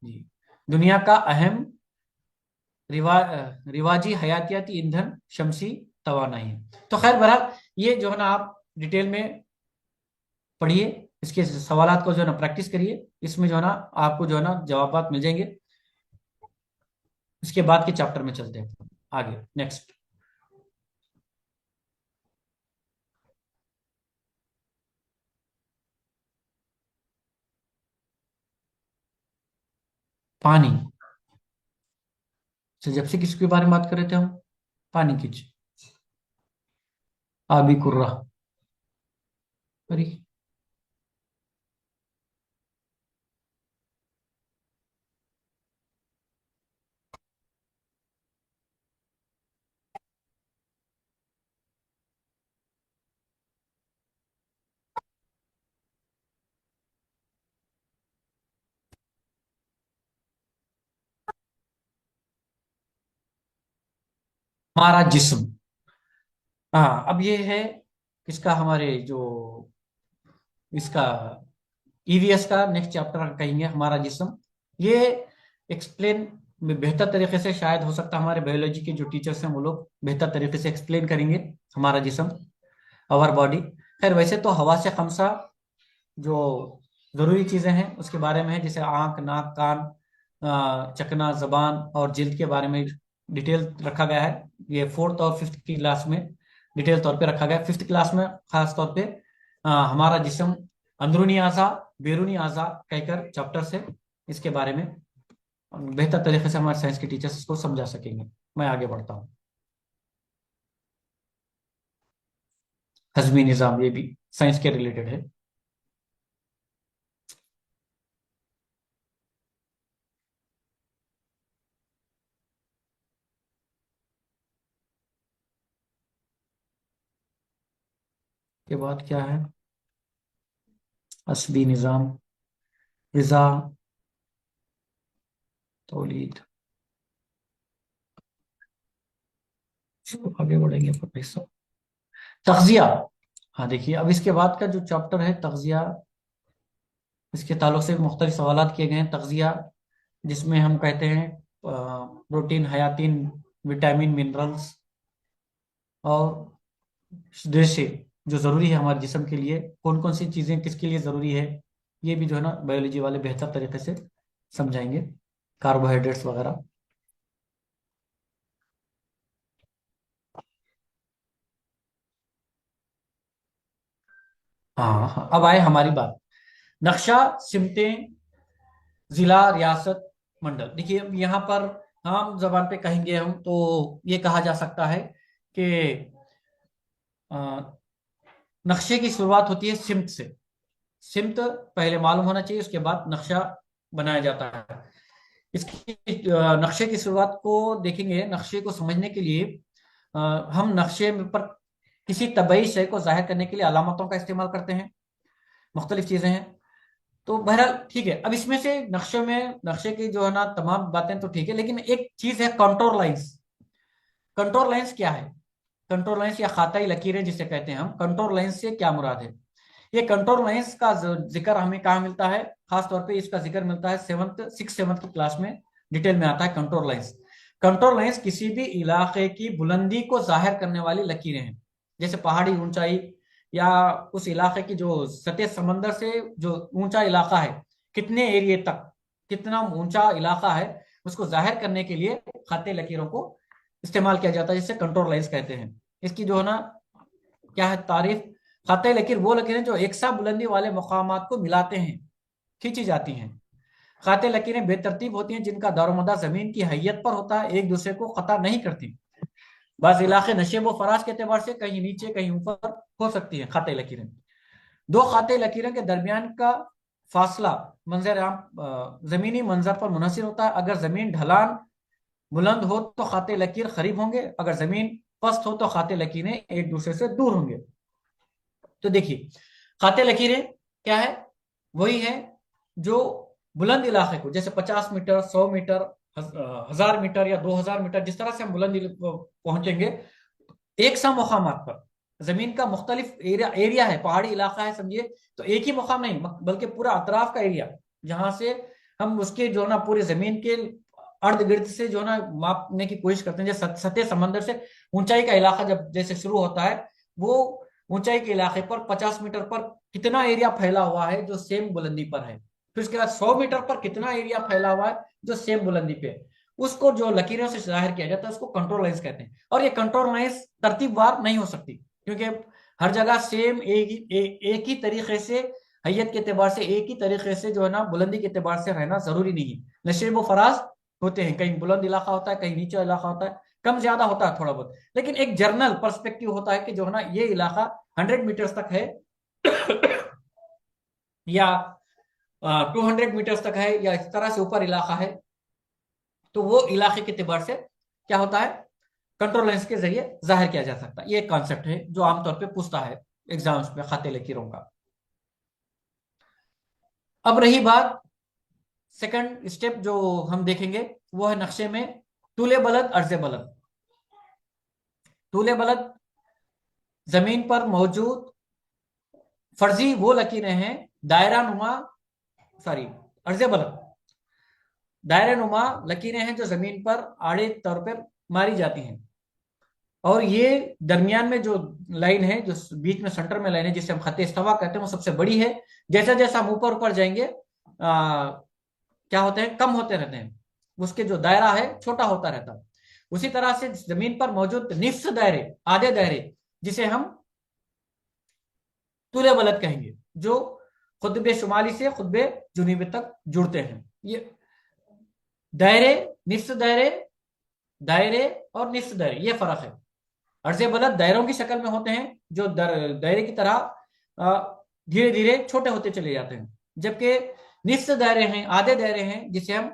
जी। दुनिया का अहम रिवाजी हयातियाती ईंधन शमसी तवानाई है। तो खैर बहरहाल ये जो है ना आप डिटेल में पढ़िए, इसके सवालात को जो है ना प्रैक्टिस करिए, इसमें जो है ना आपको जो है ना जवाबात मिल जाएंगे। इसके बाद के चैप्टर में चलते हैं आगे, नेक्स्ट। पानी से जब से किसके बारे में बात कर रहे थे हम? पानी कीजिए। आबी कुर्रा। अरे हमारा जिस्म। हाँ, अब ये है इसका हमारे जो इसका ईवीएस का नेक्स्ट चैप्टर कहेंगे हमारा जिस्म। ये एक्सप्लेन बेहतर तरीके से शायद हो सकता है हमारे बायोलॉजी के जो टीचर्स हैं वो लोग बेहतर तरीके से एक्सप्लेन करेंगे हमारा जिस्म, आवर बॉडी। खैर वैसे तो हवा से खमसा जो जरूरी चीजें हैं उसके बारे में है, जैसे आंख, नाक, कान, चकना, जबान और जिल्द के बारे में डिटेल रखा गया है। ये 4th और 5th की क्लास में डिटेल तौर पे रखा गया है। 5th क्लास में खास तौर पे हमारा जिस्म, अंदरूनी आज़ा, बैरूनी आज़ा कहकर चैप्टर्स है, इसके बारे में बेहतर तरीके से हमारे साइंस के टीचर्स इसको समझा सकेंगे। मैं आगे बढ़ता हूँ। हजमी निज़ाम, ये भी साइंस के रिलेटेड है। के बाद क्या है? असबी निज़ाम, ग़िज़ा, तौलीद। आगे बढ़ेंगे प्रोफेसर। तग़ज़िया। हाँ देखिए, अब इसके बाद का जो चैप्टर है तग़ज़िया, इसके ताल्लुक से मुख्तलिफ सवालात किए गए हैं। तग़ज़िया जिसमें हम कहते हैं प्रोटीन, हयातीन, विटामिन, मिनरल्स और जैसे जो ज़रूरी है हमारे जिस्म के लिए, कौन कौन सी चीज़ें किसके लिए ज़रूरी है, ये भी जो है ना बायोलॉजी वाले बेहतर तरीके से समझाएंगे। कार्बोहाइड्रेट्स वगैरह। हाँ हाँ, अब आए हमारी बात। नक्शा, सिमतें, जिला, रियासत, मंडल। देखिए अब यहाँ पर आम जबान पे कहेंगे हम तो ये कहा जा सकता है कि नक्शे की शुरुआत होती है सिमत से। सिमत पहले मालूम होना चाहिए, उसके बाद नक्शा बनाया जाता है। इसकी नक्शे की शुरुआत को देखेंगे। नक्शे को समझने के लिए हम नक्शे पर किसी तबई शय को जाहिर करने के लिए अलामतों का इस्तेमाल करते हैं। मुख्तलिफ चीजें हैं, तो बहरहाल ठीक है। अब इसमें से नक्शे की जो है ना तमाम बातें तो ठीक है, लेकिन एक चीज है कंटूर लाइंस। कंटूर लाइंस क्या है? कंटूर लाइंस या खाताई लकीरें जिसे कहते हैं हम, कंटूर लाइंस से क्या मुराद है? ये कंटूर लाइंस का जिक्र हमें कहाँ मिलता है? खास तौर पे इसका जिक्र मिलता है 6th की क्लास में डिटेल में आता है कंटूर लाइंस। कंटूर लाइंस किसी भी इलाके की बुलंदी को जाहिर करने वाली लकीरें हैं, जैसे पहाड़ी ऊंचाई या उस इलाके की जो सतह समंदर से जो ऊंचा इलाका है, कितने एरिया तक कितना ऊंचा इलाका है, उसको जाहिर करने के लिए खाते लकीरों को इस्तेमाल किया जाता है, जिसे कंटूर लाइंस कहते हैं। इसकी जो है ना क्या है तारीफ? खाते लकीर वो लकीरें जो एकसा बुलंदी वाले मकामात को मिलाते हैं, खींची जाती हैं। खाते लकीरें बेतरतीब होती हैं, जिनका दारोमदार जमीन की हैयत पर होता है, एक दूसरे को कता नहीं करती। बाज़ इलाके नशेब व फराज के एतबार से कहीं नीचे कहीं ऊपर हो सकती है खाते लकीरें। दो खाते लकीरें के दरमियान का फासला मंजर आम जमीनी मंजर पर मुनहसर होता है। अगर जमीन ढलान बुलंद हो तो खाते लकीर करीब होंगे, अगर जमीन पस्त हो तो खाते लकीरें एक दूसरे से दूर होंगे। तो देखिए खाते लकीरें क्या है? वही है जो बुलंद इलाके को, जैसे 50 मीटर, 100 मीटर, 1000 मीटर या 2000 मीटर, जिस तरह से हम बुलंद पहुंचेंगे एक सा मुकामात पर, जमीन का मुख्तलिफ एरिया है, पहाड़ी इलाका है समझिए, तो एक ही मुकाम नहीं बल्कि पूरा अतराफ का एरिया, जहां से हम उसके जो ना पूरे जमीन के अर्द गिर्द से जो ना मापने की कोशिश करते हैं। जैसे सतह समंदर से ऊंचाई का इलाका जब जैसे शुरू होता है, वो ऊंचाई के इलाके पर 50 मीटर पर कितना एरिया फैला हुआ है जो सेम बुलंदी पर है, फिर उसके बाद 100 मीटर पर कितना एरिया फैला हुआ है जो सेम बुलंदी पे है, उसको जो लकीरों से जाहिर किया जाता है उसको कंट्रोल लाइंस कहते हैं। और ये कंट्रोल लाइंस तरतीबवार नहीं हो सकती, क्योंकि हर जगह सेम एक ही तरीके से हैयत के एतबार से एक ही तरीके से जो है ना बुलंदी के एतबार से रहना जरूरी नहीं है। नशेब व फराज होते हैं, कहीं बुलंद इलाका होता है, कहीं नीचा इलाका होता है, कम ज्यादा होता है थोड़ा बहुत, लेकिन एक जर्नल पर्सपेक्टिव होता है कि जो है ना ये इलाका 100 मीटर्स तक है या 200 मीटर्स तक है या इस तरह से ऊपर इलाका है, तो वो इलाके के एतबार से क्या होता है, कंट्रोल लेंस के जरिए जाहिर किया जा सकता है। ये एक कॉन्सेप्ट है जो आमतौर पे पूछता है एग्जाम्स में खाते लकीरों का। अब रही बात सेकंड स्टेप जो हम देखेंगे वो है नक्शे में तूले बलद अर्जे बलद। तूले बलद जमीन पर मौजूद फर्जी वो लकीरें हैं दायरा नुमा, सॉरी अर्जे बलद दायरा नुमा लकीरें हैं जो जमीन पर आड़े तौर पर मारी जाती हैं, और ये दरमियान में जो लाइन है, जो बीच में सेंटर में लाइन है जिसे हम खत इस्तवा कहते हैं, वो सबसे बड़ी है। जैसा जैसा हम ऊपर जाएंगे क्या होते हैं, कम होते रहते हैं, उसके जो दायरा है छोटा होता रहता है। उसी तरह से जमीन पर मौजूद निफ्स दायरे, आधे दायरे, जिसे हम तूले बलद कहेंगे, जो खुतबे शुमाली से खुतबे जुनूबी तक जुड़ते हैं। ये दायरे, निफ्स दायरे, दायरे और निफ्स दायरे, ये फर्क है। अर्जे बलद दायरों की शक्ल में होते हैं जो दायरे की तरह धीरे धीरे छोटे होते चले जाते हैं, जबकि निफ्स दायरे हैं, आधे दायरे हैं, जिसे हम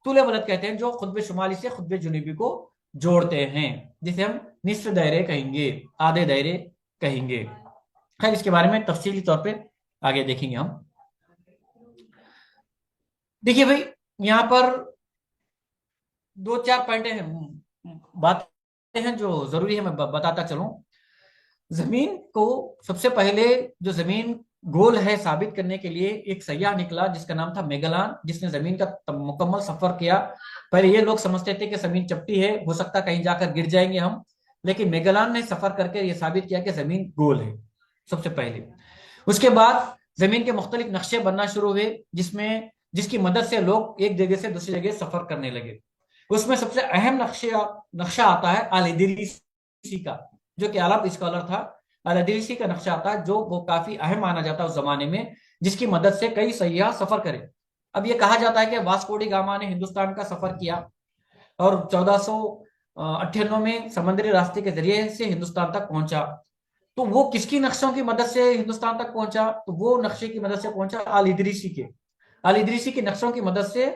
तूले बलद कहते हैं, जो खुतबे शुमाली से खुतबे जुनूबी को जोड़ते हैं, जिसे हम निफ्स दायरे कहेंगे, आधे दायरे कहेंगे। खैर इसके बारे में तफसीली तौर पे आगे देखेंगे हम। देखिए भाई यहाँ पर 2-4 पॉइंट हैं, बातें हैं जो जरूरी है मैं बताता चलूं। जमीन को सबसे पहले जो जमीन गोल है साबित करने के लिए एक सयाह निकला जिसका नाम था मेगलान, जिसने जमीन का मुकम्मल सफर किया। पहले ये लोग समझते थे कि जमीन चपटी है, हो सकता कहीं जाकर गिर जाएंगे हम, लेकिन मेगलान ने सफर करके ये साबित किया कि जमीन गोल है सबसे पहले। उसके बाद जमीन के मुख्तलिफ नक्शे बनना शुरू हुए जिसकी मदद से लोग एक जगह से दूसरी जगह सफर करने लगे। उसमें सबसे अहम नक्शा आता है अल-इदरीसी का, जो कि अरब स्कॉलर था। अल-इदरीसी का नक्शा आता है जो वो काफी अहम माना जाता है उस जमाने में, जिसकी मदद से कई सयाह सफर करे। अब ये कहा जाता है कि वास्को डी गामा ने हिंदुस्तान का सफर किया और 1498 में समुद्री रास्ते के जरिए से हिंदुस्तान तक पहुंचा। तो वो किसकी नक्शों की मदद से हिंदुस्तान तक पहुंचा? तो वो नक्शे की मदद से पहुंचा अल-इदरीसी के। अल-इदरीसी के नक्शों की मदद से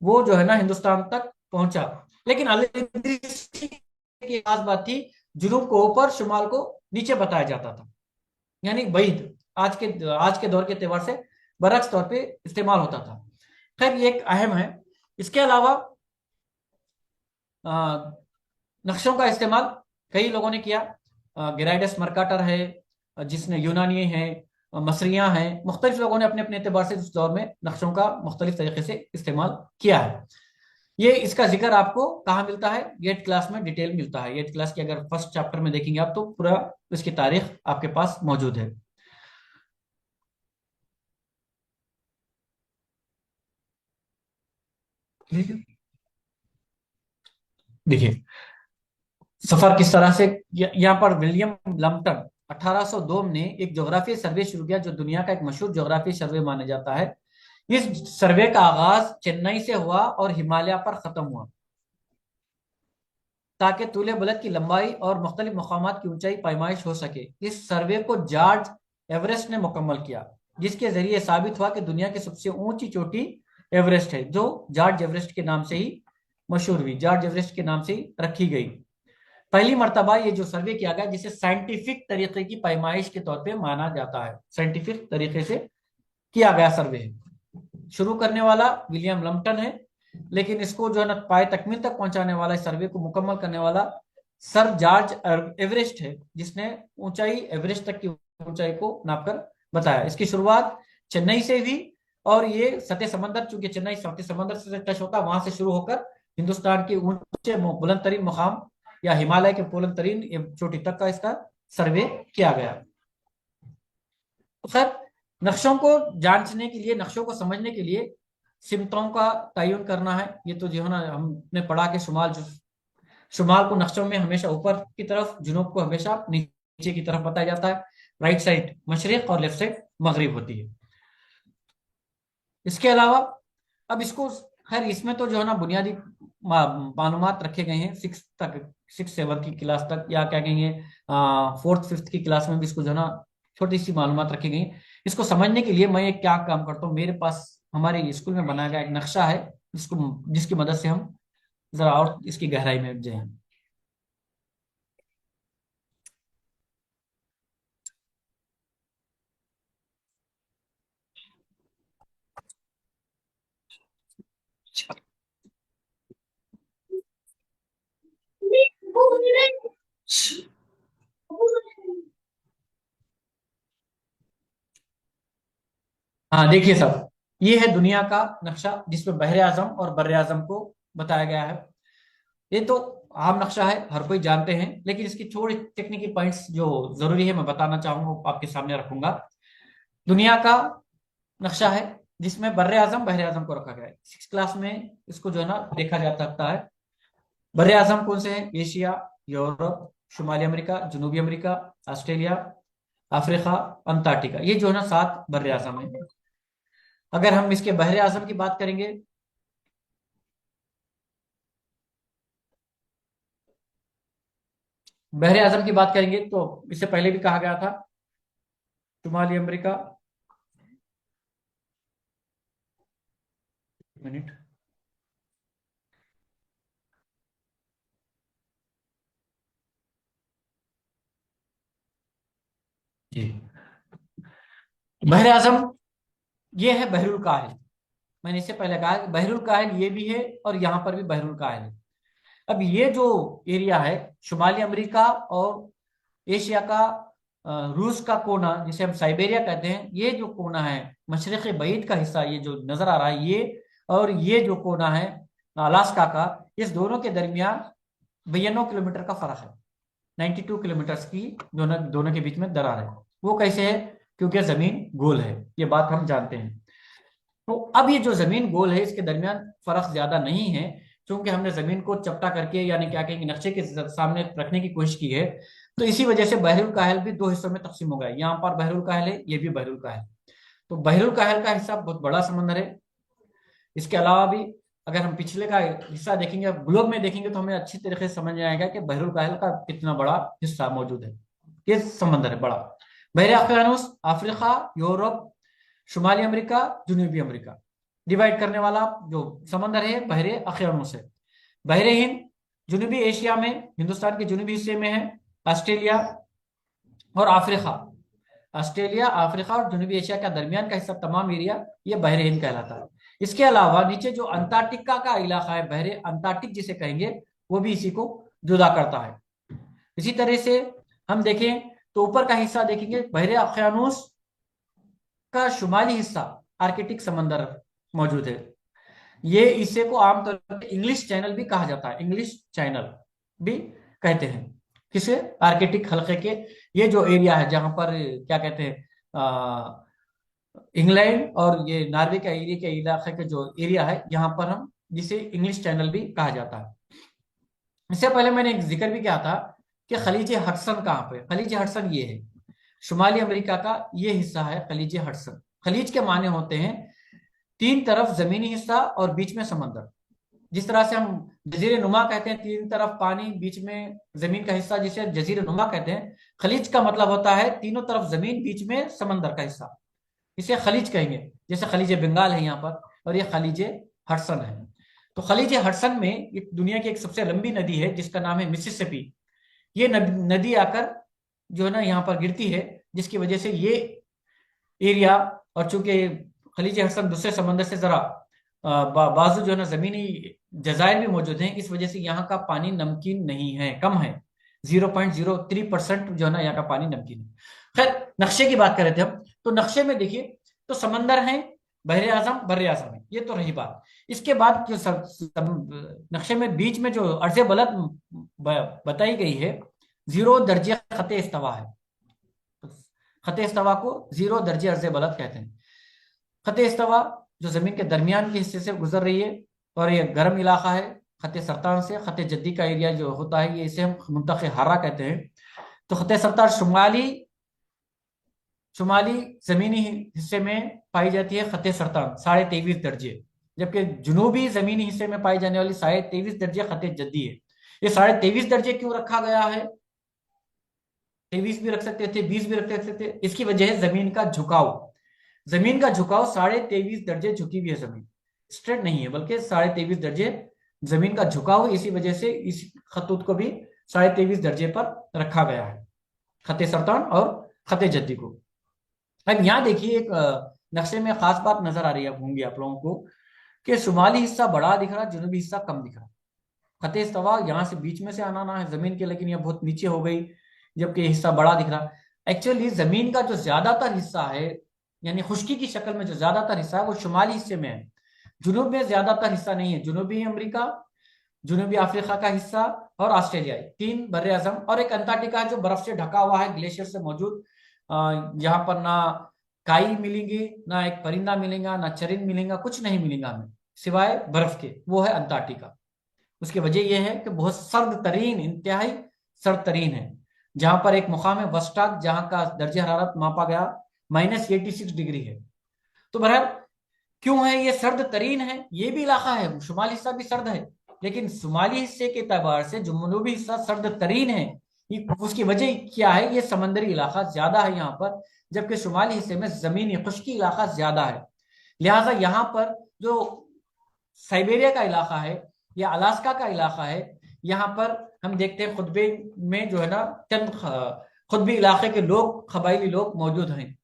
वो जो है ना हिंदुस्तान तक पहुंचा। लेकिन अल-इदरीसी की खास बात थी, जुनूब को ऊपर, शुमाल को नीचे बताया जाता था, यानी बैद आज के दौर के एतबार से बरक्स तौर पे इस्तेमाल होता था। खैर ये एक अहम है। इसके अलावा नक्शों का इस्तेमाल कई लोगों ने किया। गेराइडस मर्काटर है जिसने, यूनानी है, मसरियां हैं, मुख्तलिफ लोगों ने अपने अपने एतबार से उस दौर में नक्शों का मुख्तलिफ तरीके से इस्तेमाल किया है। ये इसका जिक्र आपको कहाँ मिलता है? 8th क्लास में डिटेल मिलता है। 8th क्लास के अगर फर्स्ट चैप्टर में देखेंगे आप तो पूरा इसकी तारीख आपके पास मौजूद है। देखिए सफर किस तरह से, यहाँ पर विलियम लम्पटन 1802 ने एक ज्योग्राफी सर्वे शुरू किया जो दुनिया का एक मशहूर ज्योग्राफी सर्वे माना जाता है। इस सर्वे का आगाज चेन्नई से हुआ और हिमालय पर खत्म हुआ, ताकि तूले बलद की लंबाई और मुख्तलिफ मकामात की ऊंचाई पैमाइश हो सके। इस सर्वे को जॉर्ज एवरेस्ट ने मुकम्मल किया, जिसके जरिए साबित हुआ कि दुनिया की सबसे ऊंची चोटी एवरेस्ट है, जो जॉर्ज एवरेस्ट के नाम से ही मशहूर हुई, जॉर्ज एवरेस्ट के नाम से ही रखी गई। पहली मर्तबा ये जो सर्वे किया गया जिसे साइंटिफिक तरीके की पैमाइश के तौर पे माना जाता है, साइंटिफिक तरीके से किया गया सर्वे है। शुरू करने वाला विलियम लम्पटन है, लेकिन इसको जो है ना पाए तकमील तक पहुंचाने वाला, इस सर्वे को मुकम्मल करने वाला सर जॉर्ज एवरेस्ट है, जिसने ऊंचाई एवरेस्ट तक की ऊंचाई को नापकर बताया। इसकी शुरुआत चेन्नई से हुई और ये सतह समंदर, चूंकि चेन्नई सतह समंदर से टच होता, वहां से शुरू होकर हिंदुस्तान के ऊंचे बुलंद तरीन मुकाम या हिमालय के बुलंद तरीन चोटी तक का इसका सर्वे किया गया। तो खैर नक्शों को जांचने के लिए, नक्शों को समझने के लिए सिमतों का तयन करना है। ये तो जो है ना हमने पढ़ा कि शुमाल को नक्शों में हमेशा ऊपर की तरफ, जुनूब को हमेशा नीचे की तरफ बताया जाता है। राइट साइड मशरिक और लेफ्ट साइड मगरिब होती है। इसके अलावा अब इसको खैर इसमें तो जो है ना बुनियादी मालूमात रखे गए हैं 6 7 की क्लास तक, या क्या कहेंगे 4th 5th की क्लास में भी इसको जो है ना छोटी सी मालूमात रखी गई। इसको समझने के लिए मैं एक क्या काम करता हूँ, मेरे पास हमारे स्कूल में बनाया गया एक नक्शा है जिसकी मदद से हम जरा और इसकी गहराई में जाएं। हाँ देखिए साहब, ये है दुनिया का नक्शा जिसमें बहरे आजम और बर्रे आजम को बताया गया है। ये तो आम नक्शा है, हर कोई जानते हैं, लेकिन इसकी थोड़ी टेक्निकल पॉइंट्स जो जरूरी है मैं बताना चाहूंगा, वो आपके सामने रखूंगा। दुनिया का नक्शा है जिसमें बर्रे आजम बहरे आजम को रखा गया है। 6th क्लास में इसको जो है ना देखा जा सकता है। बर्रे आजम कौन से हैं? एशिया, यूरोप, शुमाली अमेरिका, जनूबी अमेरिका, ऑस्ट्रेलिया, अफ्रीका, अंटार्कटिका, ये जो है ना 7 बर्रे आजम है। अगर हम इसके बहरे आजम की बात करेंगे, बहरे आजम की बात करेंगे तो इससे पहले भी कहा गया था शुमाली अमेरिका, मिनट, जी, बहरे आजम ये है बहरुल काहिल। मैंने इससे पहले कहा कि बहरुल काहिल ये भी है और यहां पर भी बहरुल काहिल है। अब ये जो एरिया है शुमाली अमेरिका और एशिया का रूस का कोना जिसे हम साइबेरिया कहते हैं, ये जो कोना है मशरक़ बईद का हिस्सा, ये जो नजर आ रहा है ये, और ये जो कोना है अलास्का का, इस दोनों के दरमियान 92 किलोमीटर का फर्क है। 92 किलोमीटर की दोनों के बीच में दरार है। वो कैसे है? क्योंकि जमीन गोल है, ये बात हम जानते हैं। तो अब ये जो जमीन गोल है इसके दरमियान फर्क ज्यादा नहीं है, क्योंकि हमने जमीन को चपटा करके यानी क्या कहेंगे नक्शे के सामने रखने की कोशिश की है। तो इसी वजह से बहरुल काहिल भी 2 हिस्सों में तकसीम हो गया। यहाँ पर बहरुल काहिल है, ये भी बहरुल काहिल। तो बहरुल काहिल का हिस्सा बहुत बड़ा समंदर है। इसके अलावा भी अगर हम पिछले का हिस्सा देखेंगे, ग्लोब में देखेंगे, तो हमें अच्छी तरीके से समझ में आएगा कि बहरुल काहिल का कितना बड़ा हिस्सा मौजूद है। ये समंदर है बड़ा। बहरे अफ्रीकानुस, अफ्रीका, यूरोप, शुमाली अमेरिका, जनूबी अमेरिका डिवाइड करने वाला जो समंदर है बहरे अफ्रीकानुस है। बहरे हिंद जनूबी एशिया में हिंदुस्तान के जनूबी हिस्से में है। ऑस्ट्रेलिया और अफ्रीका, ऑस्ट्रेलिया, अफ्रीका और जनूबी एशिया का दरमियान का हिस्सा तमाम एरिया ये बहरे हिंद कहलाता है। इसके अलावा नीचे जो अंटार्कटिका का इलाका है, बहरे अंटार्कटिक जिसे कहेंगे, वो भी इसी को जुदा करता है। इसी तरह से हम देखें तो ऊपर का हिस्सा देखेंगे बहरे अफ्रीकानुस का शुमाली हिस्सा आर्कटिक समंदर मौजूद है। ये हिस्से को आमतौर पर इंग्लिश चैनल भी कहा जाता है, इंग्लिश चैनल भी कहते हैं। किसे? आर्कटिक हल्के के ये जो एरिया है जहां पर क्या कहते हैं इंग्लैंड और ये नॉर्वे का एरिया के इलाके के जो एरिया है, यहाँ पर हम जिसे इंग्लिश चैनल भी कहा जाता है। इससे पहले मैंने एक जिक्र भी किया था कि खलीज हडसन कहाँ पे? खलीज हडसन ये है, शुमाली अमेरिका का ये हिस्सा है खलीज हडसन। खलीज के माने होते हैं 3 तरफ जमीनी हिस्सा और बीच में समंदर। जिस तरह से हम जजीरे नुमा कहते हैं, 3 तरफ पानी बीच में जमीन का हिस्सा, जिसे जजीरे नुमा कहते हैं। खलीज का मतलब होता है तीनों तरफ जमीन बीच में समंदर का हिस्सा, इसे खलीज कहेंगे। जैसे खलीज बंगाल है यहाँ पर, और ये खलीज हडसन है। तो खलीज हडसन में एक दुनिया की एक सबसे लंबी नदी है जिसका नाम है मिसिसिपी। ये नदी आकर जो है ना यहाँ पर गिरती है, जिसकी वजह से ये एरिया, और चूंकि खलीज हडसन दूसरे समंदर से जरा बाजू जो है ना जमीनी जजायर भी मौजूद हैं, इस वजह से यहाँ का पानी नमकीन नहीं है, कम है। 0.03% जो है ना यहाँ का पानी नमकीन है। खैर, नक्शे की बात कर रहे थे हम, तो नक्शे में देखिए तो समंदर है, बहरे आजम, बर्रे आजम है, ये तो रही बात। इसके बाद जो नक्शे में बीच में जो अर्ज़े बलद बताई गई है, 0 दर्जे खते इस्तवा है। खते इस्तवा को 0 दर्जे अर्ज़े बलद कहते हैं। खते इस्तवा जो जमीन के दरमियान के हिस्से से गुजर रही है, और ये गर्म इलाका है खते सरतान से। खते जद्दी का एरिया जो होता है, ये इसे हम मुंतख हारा कहते हैं। तो खते सरतान शुमाली जमीनी हिस्से में पाई जाती है। खते सरतान 23.5 दर्जे, जबकि जुनूबी जमीनी हिस्से में पाई जाने वाली 23.5 दर्जे खते जद्दी है। ये 23.5 दर्जे क्यों रखा गया है? 23 भी रख सकते थे, 20 भी रख सकते थे। इसकी वजह है जमीन का झुकाव। जमीन का झुकाव 23.5 दर्जे झुकी हुई है जमीन, स्ट्रेट नहीं है, बल्कि 23.5 दर्जे जमीन का झुकाव है। इसी वजह से इस खतूत को भी 23.5 दर्जे पर रखा गया है, खते सरतान और खते जद्दी को। अब यहाँ देखिए एक नक्शे में खास बात नजर आ रही है होंगी आप लोगों को कि शुमाली हिस्सा बड़ा दिख रहा, जनूबी हिस्सा कम दिख रहा। खते इस्तवा यहाँ से बीच में से आना है जमीन के, लेकिन यह बहुत नीचे हो गई, जबकि हिस्सा बड़ा दिख रहा। एक्चुअली जमीन का जो ज्यादातर हिस्सा है, यानी खुश्की की शक्ल में जो ज्यादातर हिस्सा है, वो शुमाली हिस्से में है। जुनूब में ज्यादातर हिस्सा नहीं है। जनूबी अमेरिका, जनूबी अफ्रीका का हिस्सा और ऑस्ट्रेलिया, 3 बर्रे आजम और एक अंटार्कटिका जो बर्फ से ढका हुआ है, ग्लेशियर से मौजूद। यहाँ पर ना काई मिलेंगी, ना एक परिंदा मिलेगा, ना चरिंद मिलेगा, कुछ नहीं मिलेगा हमें सिवाय बर्फ के, वो है अंटार्कटिका। उसकी वजह यह है कि बहुत सर्द तरीन, इंतहाई सर्द तरीन है। जहां पर एक मुकाम है वस्टाक, जहां का दर्जा हरारत मापा गया -86 डिग्री है। तो बहरहाल क्यों है ये सर्द तरीन है? ये भी इलाका है, शुमाली हिस्सा भी सर्द है, लेकिन शुमाली हिस्से के एतबार से जनूबी हिस्सा सर्द तरीन है। उसकी वजह क्या है? ये समंदरी इलाका ज्यादा है यहाँ पर, जबकि शुमाली हिस्से में जमीनी खुश्की इलाका ज्यादा है। लिहाजा यहाँ पर जो साइबेरिया का इलाका है या अलास्का का इलाका है, यहाँ पर हम देखते हैं खुतबे में जो है ना चंद खुतबी इलाके के लोग, कबायली लोग मौजूद हैं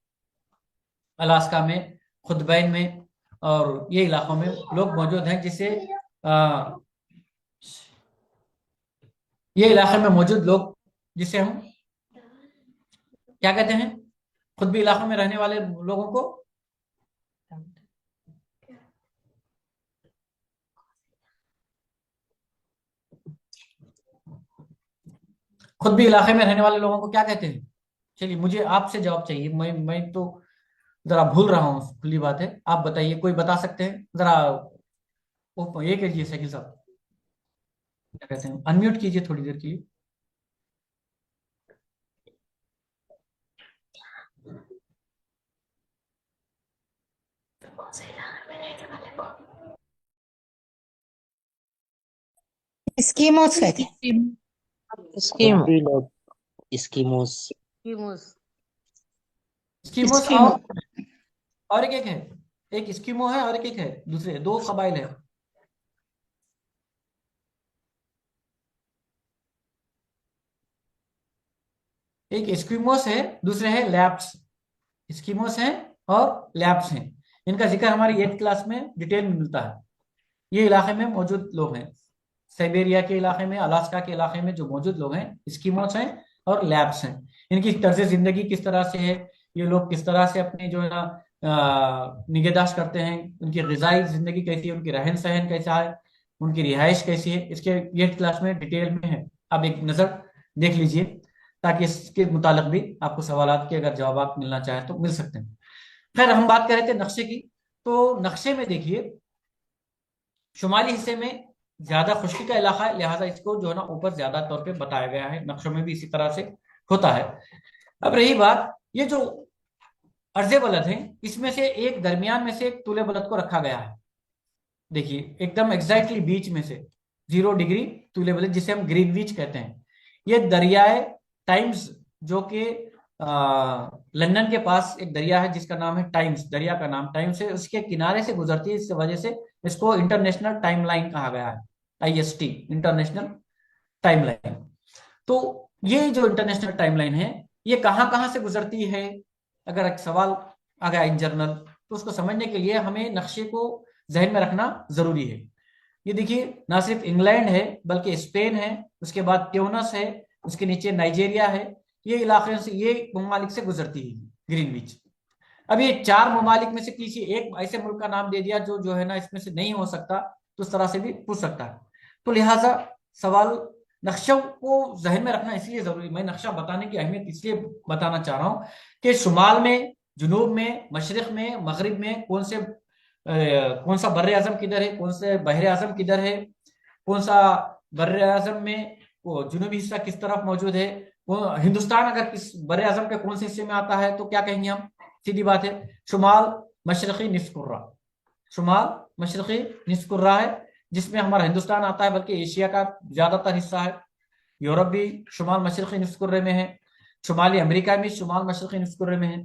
अलास्का में, खुतबैन में, और ये इलाकों में लोग मौजूद हैं, जिसे ये इलाके में मौजूद लोग जिसे हम क्या कहते हैं? खुतबी इलाकों में रहने वाले लोगों को खुतबी इलाके में रहने वाले लोगों को क्या कहते हैं? चलिए मुझे आपसे जवाब चाहिए, मैं तो जरा भूल रहा हूँ, खुली बात है। आप बताइए, कोई बता सकते हैं जरा? ये कीजिए शकील साहब, क्या कहते हैं, अनम्यूट कीजिए थोड़ी देर के लिए। स्कीमोस कहते हैं। स्कीमोस स्कीमोस और एक है, एक स्कीमो है और एक है, दूसरे 2 कबाइल है। एक स्कीमोस है, दूसरे है लैप्स। स्कीमोस हैं और लैप्स हैं। इनका जिक्र हमारी 8th क्लास में डिटेल में मिलता है। ये इलाके में मौजूद लोग हैं, साइबेरिया के इलाके में, अलास्का के इलाके में जो मौजूद लोग हैं, स्कीमोस हैं और लैप्स हैं। इनकी तर्ज जिंदगी किस तरह से है, ये लोग किस तरह से अपनी जो है ना निगहदाश्त करते हैं, उनकी ग़िज़ाई जिंदगी कैसी है, उनकी रहन सहन कैसा है, उनकी रिहाइश कैसी है, इसके 8th क्लास में डिटेल में है। आप एक नज़र देख लीजिए, ताकि इसके मुतालिक भी आपको सवालात के अगर जवाब मिलना चाहें तो मिल सकते हैं। खैर, हम बात कर रहे थे नक्शे की। तो नक्शे में देखिए, शुमाली हिस्से में ज्यादा खुश्की का इलाका है, लिहाजा इसको जो है ना ऊपर ज्यादा तौर पे बताया गया है। नक्शों में भी इसी तरह से होता है। अब रही बात, ये जो अर्जे बलद हैं, इसमें से एक दरमियान में से एक तूले बलद को रखा गया है। देखिए एकदम एग्जैक्टली बीच में से 0 डिग्री तूले बलद, जिसे हम ग्रीनविच कहते हैं। ये दरियाए टाइम्स, जो कि लंदन के पास एक दरिया है जिसका नाम है टाइम्स, दरिया का नाम टाइम्स है, उसके किनारे से गुजरती है। इस वजह से इसको इंटरनेशनल टाइमलाइन कहा गया है, IST, इंटरनेशनल टाइमलाइन। तो ये जो इंटरनेशनल टाइमलाइन है, ये कहाँ कहाँ से गुजरती है? अगर एक सवाल आ गया इन जनरल, तो उसको समझने के लिए हमें नक्शे को जहन में रखना जरूरी है। ये देखिए, ना सिर्फ इंग्लैंड है बल्कि स्पेन है, उसके बाद ट्यूनिस है, उसके नीचे नाइजीरिया है। ये इलाके से, ये ममालिक से गुजरती है ग्रीनविच। अब ये 4 ममालिक में से किसी एक ऐसे मुल्क का नाम दे दिया जो है ना इसमें से नहीं हो सकता, तो उस तरह से भी पूछ सकता है। तो लिहाजा सवाल, नक्शा को जहन में रखना इसलिए जरूरी, मैं नक्शा बताने की अहमियत इसलिए बताना चाह रहा हूँ कि शुमाल में, जुनूब में, मशरिक में, मगरिब में कौन सा बर्रे आजम किधर है, कौन से बहरे आजम किधर है, कौन सा बर्रे आजम में वो जुनूबी हिस्सा किस तरफ मौजूद है, हिंदुस्तान अगर किस बर्रे आजम के कौन से हिस्से में आता है तो क्या कहेंगे हम? सीधी बात है, शुमाल मशरकी निस्फ कुर्रा। शुमाल मशरक़ी निस्फ कुर्रा है, जिसमें हमारा हिंदुस्तान आता है, बल्कि एशिया का ज्यादातर हिस्सा है। यूरोप भी शुमाल मशरक़ी निस्फ कुर्रे में है। शुमाली अमेरिका भी शुमाल मशरक़ी निस्फ कुर्रे में है।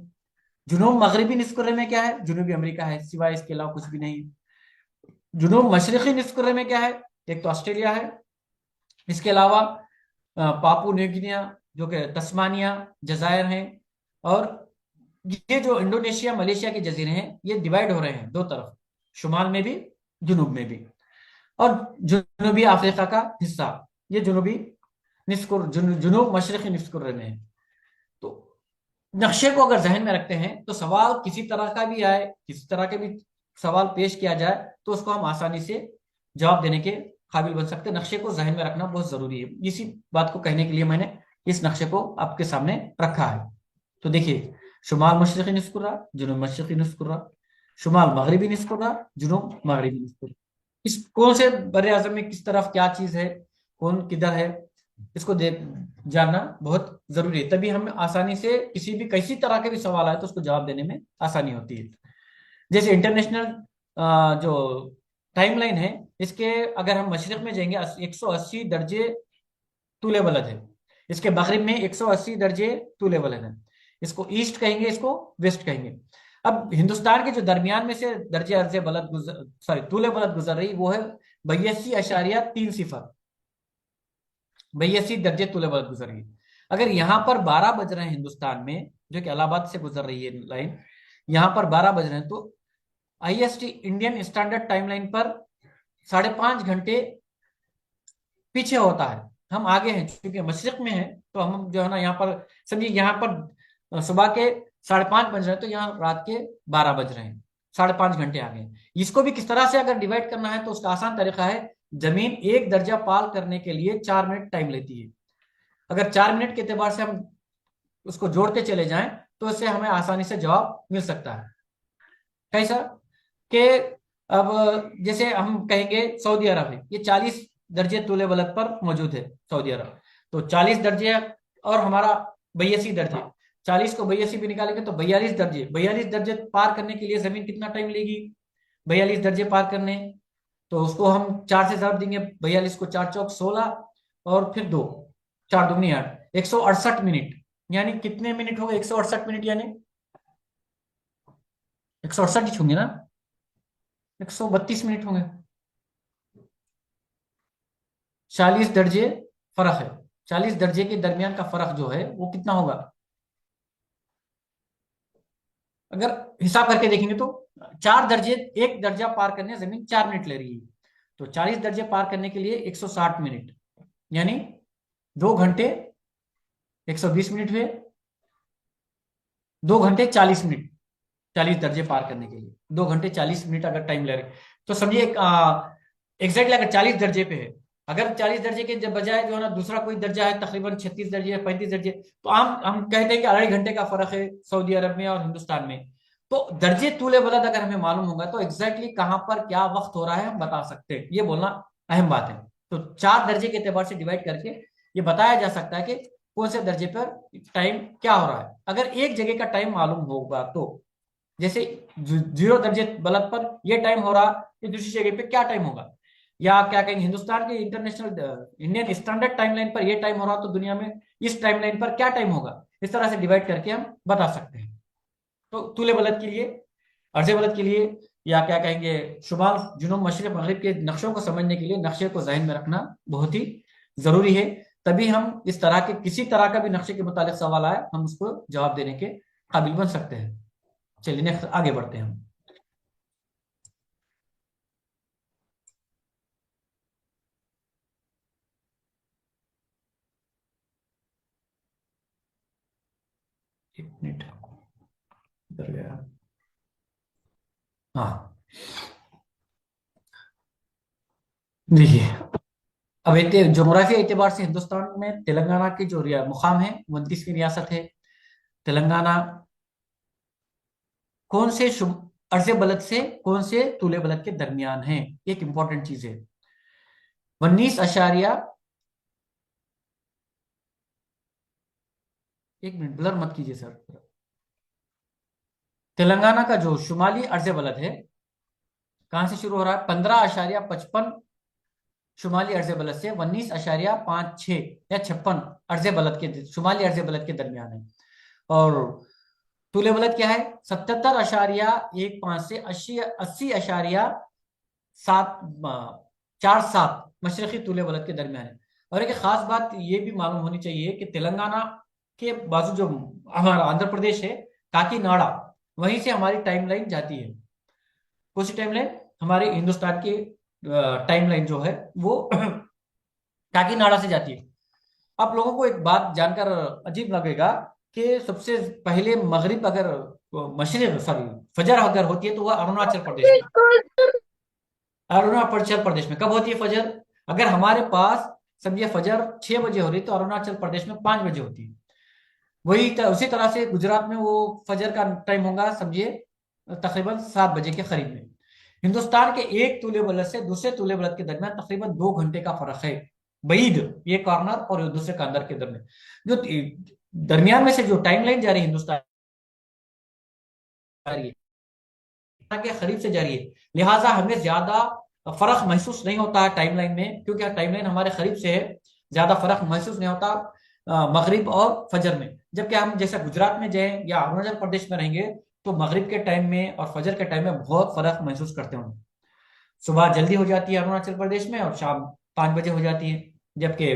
जुनूब मगरबी निस्फ कुर्रे में क्या है? जनूबी अमेरिका है, सिवाय इसके अलावा कुछ भी नहीं। जुनूब मशरक़ी निस्फ कुर्रे में क्या है? एक तो ऑस्ट्रेलिया है, इसके अलावा पापू न्यू गिनिया, जो कि तस्मानिया, जजायर हैं, और ये जो इंडोनेशिया मलेशिया के जजीरे हैं, ये डिवाइड हो रहे हैं दो तरफ, शुमाल में भी जुनूब में भी। और जुनूबी अफ्रीका का हिस्सा, ये जुनूब मशरक़ी निस्फ कुर्रे में है। तो नक्शे को अगर जहन में रखते हैं तो सवाल किसी तरह का भी आए, किसी तरह के भी सवाल पेश किया जाए, तो उसको हम आसानी से जवाब देने के काबिल बन सकते हैं। नक्शे को जहन में रखना बहुत जरूरी है। इसी बात को कहने के लिए मैंने इस नक्शे को आपके सामने रखा है। तो देखिए, शुमाल मशरक़ी निस्फ कुर्रा, जुनूब मशरक़ी निस्फ कुर्रा, शुमाल मगरबी निस्फ कुर्रा, जुनूब मगरबी निस्फ कुर्रा। इस कौन से बर्रे आज़म में किस तरफ क्या चीज है, कौन किधर है, इसको जानना बहुत जरूरी है। तभी हम आसानी से किसी तरह के भी सवाल आए तो उसको जवाब देने में आसानी होती है। जैसे इंटरनेशनल जो टाइमलाइन है, इसके अगर हम मशरिक में जाएंगे 180 दर्जे तूले बलद है, इसके मगरिब में 180 दर्जे तूले बलद है। इसको ईस्ट कहेंगे, इसको वेस्ट कहेंगे। अब हिंदुस्तान के जो दरमियान में से दर्जे अर्जे बलद तूले बलद गुजर रही, वो है 82.30, 82 दर्जे तूले बलद गुजर रही। अगर यहाँ पर 12 बज रहे हैं हिंदुस्तान में, जो कि इलाहाबाद से गुजर रही है लाइन, यहाँ पर 12 बज रहे हैं, तो IST इंडियन स्टैंडर्ड टाइमलाइन पर 5.5 घंटे पीछे होता है। हम आगे हैं, क्योंकि मशरिक में है, तो हम जो है ना, यहाँ पर समझिए, यहाँ पर सुबह के 5:30 बज रहे हैं, तो यहाँ रात के 12 बज रहे हैं, 5.5 घंटे आगे। इसको भी किस तरह से अगर डिवाइड करना है, तो उसका आसान तरीका है, जमीन 1 दर्जा पाल करने के लिए 4 मिनट टाइम लेती है। अगर 4 मिनट के एतबार से हम उसको जोड़ते चले जाएं, तो इससे हमें आसानी से जवाब मिल सकता है। कैसा कि अब जैसे हम कहेंगे सऊदी अरब है, ये 40 दर्जे तूले बलद पर मौजूद है सऊदी अरब, तो 40 दर्जे और हमारा 82 दर्जे, 40 को 82 भी निकालेंगे तो 42 दर्जे। 42 दर्जे पार करने के लिए जमीन कितना टाइम लेगी? 42 दर्जे पार करने, तो उसको हम 4 से जरूर देंगे। 42 को 4 चौक 16 और फिर 2, 4 दूनी 8, 168 मिनट। यानी कितने मिनट हो गए? 168 मिनट, यानी 168 ही होंगे ना, 132 मिनट होंगे। 40 दर्जे फर्क है, 40 दर्जे के दरमियान का फर्क जो है वो कितना होगा? अगर हिसाब करके देखेंगे तो 4 दर्जे, 1 दर्जा पार करने जमीन 4 मिनट ले रही है, तो 40 दर्जे पार करने के लिए 160 मिनट, यानी 2 घंटे 120 मिनट हुए, 2 घंटे 40 मिनट 40 दर्जे पार करने के लिए 2 घंटे 40 मिनट अगर टाइम ले रहे, तो समझिए एग्जैक्टली अगर 40 दर्जे पे है, अगर 40 दर्जे के बजाय जो है ना दूसरा कोई दर्जा है, तकरीबन 36 दर्जे या 35 दर्जे, तो हम कहते हैं कि 2.5 घंटे का फर्क है सऊदी अरब में और हिंदुस्तान में। तो दर्जे तूले बलद अगर हमें मालूम होगा, तो एग्जैक्टली कहां पर क्या वक्त हो रहा है हम बता सकते हैं। ये बोलना अहम बात है। तो 4 दर्जे के एतबार से डिवाइड करके ये बताया जा सकता है कि कौन से दर्जे पर टाइम क्या हो रहा है। अगर एक जगह का टाइम मालूम होगा, तो जैसे 0 दर्जे बलद पर यह टाइम हो रहा है, दूसरी जगह पे क्या टाइम होगा, या क्या कहेंगे हिंदुस्तान के इंटरनेशनल इंडियन स्टैंडर्ड टाइमलाइन पर यह टाइम हो रहा, तो दुनिया में इस टाइमलाइन पर क्या टाइम होगा। इस तरह से डिवाइड करके हम बता सकते हैं। तो तूले बलद के लिए, अर्जे बलद के लिए, या क्या कहेंगे शुमाल जुनूब मशरिक मगरिब के नक्शों को समझने के लिए नक्शे को जहन में रखना बहुत ही जरूरी है। तभी हम इस तरह के किसी तरह का भी नक्शे के मुतालिक सवाल आए, हम उसको जवाब देने के काबिल बन सकते हैं। चलिए नेक्स्ट आगे बढ़ते हैं हम। एक मिनट, इधर गया। हाँ, देखिए, अब जोग्राफी एतबार से हिंदुस्तान में तेलंगाना की जो मुकाम है 29वीं रियासत है। तेलंगाना कौन से अर्जे बलद से कौन से तूले बलद के दरमियान है, एक इंपॉर्टेंट चीज है। 19 एक मिनट, ब्लर मत कीजिए सर। तेलंगाना का जो शुमाली अर्जे बलद है कहाँ से शुरू हो रहा है? 15.55 शुमाली अर्ज बलद से 19.56 या 56 अर्ज बलद के, शुमाली अर्ज बलद के दरमियान है। और तूले बलद क्या है? 77.15 से 80.47 मशरकी तूले बलद के दरमियान है। और एक खास बात ये भी मालूम होनी चाहिए कि तेलंगाना के बाजू जो हमारा आंध्र प्रदेश है, काकीनाडा, वहीं से हमारी टाइमलाइन जाती है। कौन सी टाइमलाइन? हमारे हिंदुस्तान की टाइमलाइन जो है वो काकीनाडा से जाती है। आप लोगों को एक बात जानकर अजीब लगेगा कि सबसे पहले मगरिब अगर मशरिक सॉरी फजर अगर होती है तो वह अरुणाचल प्रदेश में, अरुणाचल प्रदेश में कब होती है फजर? अगर हमारे पास समझिए फजर 6 बजे हो रही तो अरुणाचल प्रदेश में 5 बजे होती है। वही उसी तरह से गुजरात में वो फजर का टाइम होगा समझिए तकरीबन 7 बजे के करीब में। हिंदुस्तान के एक तूले बलद से दूसरे तूले बलद के दरमियान तकरीबन 2 घंटे का फर्क है। बईद ये कॉर्नर और दूसरे कॉर्नर के दरमियान जो दरमियान में से जो टाइम लाइन जा रही है हिंदुस्तान के करीब से जा रही है, लिहाजा हमें ज्यादा फर्क महसूस नहीं होता है टाइम लाइन में, क्योंकि टाइम लाइन हमारे करीब से है, ज्यादा फर्क महसूस नहीं होता मगरिब और फजर में। जबकि हम जैसे गुजरात में जाएं या अरुणाचल प्रदेश में रहेंगे तो मगरिब के टाइम में और फजर के टाइम में बहुत फर्क महसूस करते हैं। सुबह जल्दी हो जाती है अरुणाचल प्रदेश में और शाम 5 बजे हो जाती है, जबकि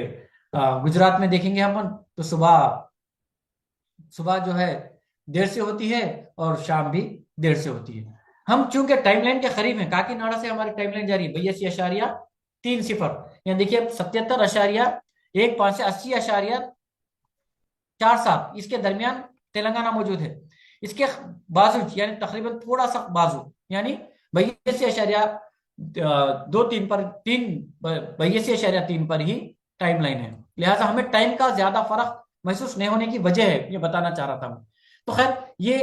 गुजरात में देखेंगे हम तो सुबह जो है देर से होती है और शाम भी देर से होती है। हम चूंकि टाइमलाइन के करीब हैं, काकीनाडा से हमारी टाइमलाइन जा रही है 82.30, यहाँ देखिए 77.15 से 80.47 इसके दरमियान तेलंगाना मौजूद है। इसके बाजू यानी तकरीबन थोड़ा सा बाजू यानी 82.23 पर 82.3 पर ही टाइमलाइन है। लिहाजा हमें टाइम का ज्यादा फर्क महसूस नहीं होने की वजह है, ये बताना चाह रहा था मैं। तो खैर ये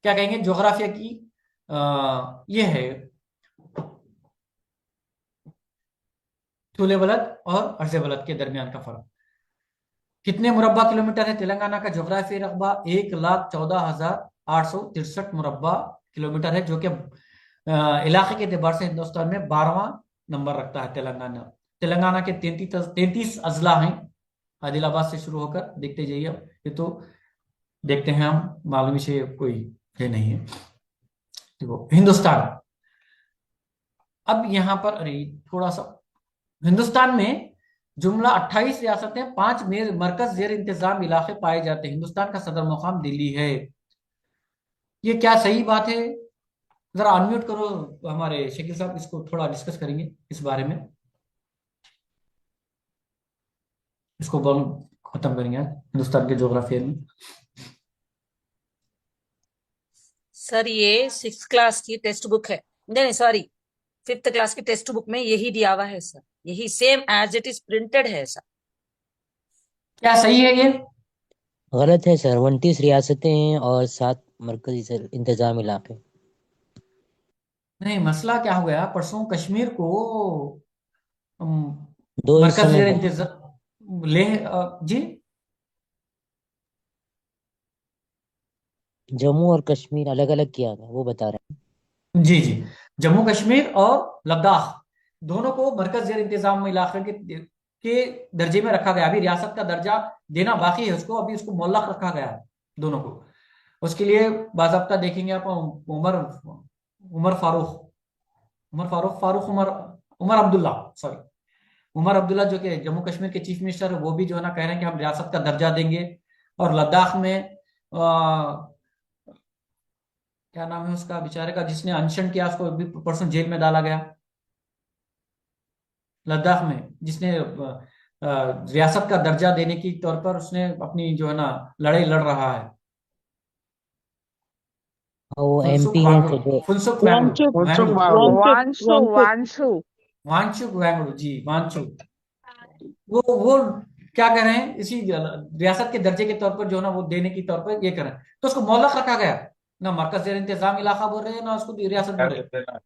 क्या कहेंगे ज्योग्राफिया की ये है तूले बलद और अर्ज बलद के दरमियान का फर्क। कितने मुरब्बा किलोमीटर है तेलंगाना का जोग्राफी रकबा? 1,14,863 मुरब्बा किलोमीटर है, जो कि इलाके के एतबार से हिंदुस्तान में 12वां नंबर रखता है तेलंगाना के 33 अजला हैं आदिलाबाद से शुरू होकर। देखते जाइए, ये तो देखते हैं हम, मालूम से कोई है नहीं है। देखो हिंदुस्तान, अब यहाँ पर अरे थोड़ा सा हिंदुस्तान में जुमला 28 रियासतें 5 मरकज जेर इंतजाम इलाके पाए जाते हैं। हिंदुस्तान का सदर मुकाम दिल्ली है। ये क्या सही बात है? जरा अनम्यूट करो हमारे शकील साहब, इसको थोड़ा डिस्कस करेंगे इस बारे में, इसको खत्म करेंगे आज हिंदुस्तान के ज्योग्राफी में। सर ये 6th क्लास की टेक्स्ट बुक है, नहीं सॉरी 5th क्लास की टेक्स्ट बुक में यही दिया हुआ है सर, यही same as it is printed है सर। क्या सही है ये? गलत है सर, 29 रियासतें हैं और 7 मरकजी इंतजाम इलाके। नहीं, मसला क्या हो गया, परसों कश्मीर को 2 मरकज हिस्सों जेर में इंतजाम ले जी जम्मू और कश्मीर अलग अलग किया गया, वो बता रहे हैं। जी जी, जम्मू कश्मीर और लद्दाख दोनों को मरकज जेर इंतजाम इलाके के दर्जे में रखा गया। अभी रियासत का दर्जा देना बाकी है उसको, अभी उसको मुअल्लक रखा गया है दोनों को। उसके लिए बाज़ाब्ता देखेंगे आप उमर अब्दुल्ला जो कि जम्मू कश्मीर के चीफ मिनिस्टर है, वो भी जो है ना कह रहे हैं कि हम रियासत का दर्जा देंगे। और लद्दाख में क्या नाम है उसका बेचारे का जिसने अनशन किया, उसको भी परसों जेल में डाला गया। लद्दाख में जिसने रियासत का दर्जा देने की तौर पर उसने अपनी जो है ना लड़ाई लड़ रहा है, वो फुनसुक MP हैं तो फुनसुक वांगचुक वैंगड़ू जी, वांगचुक वो क्या कह रहे हैं, इसी रियासत के दर्जे के तौर पर जो है ना वो देने की तौर पर ये कर रहे हैं। तो उसको मोहलक रखा गया, ना मरकज जेर इंतजाम इलाका बोल रहे हैं ना उसको रियासत बोल रहे हैं।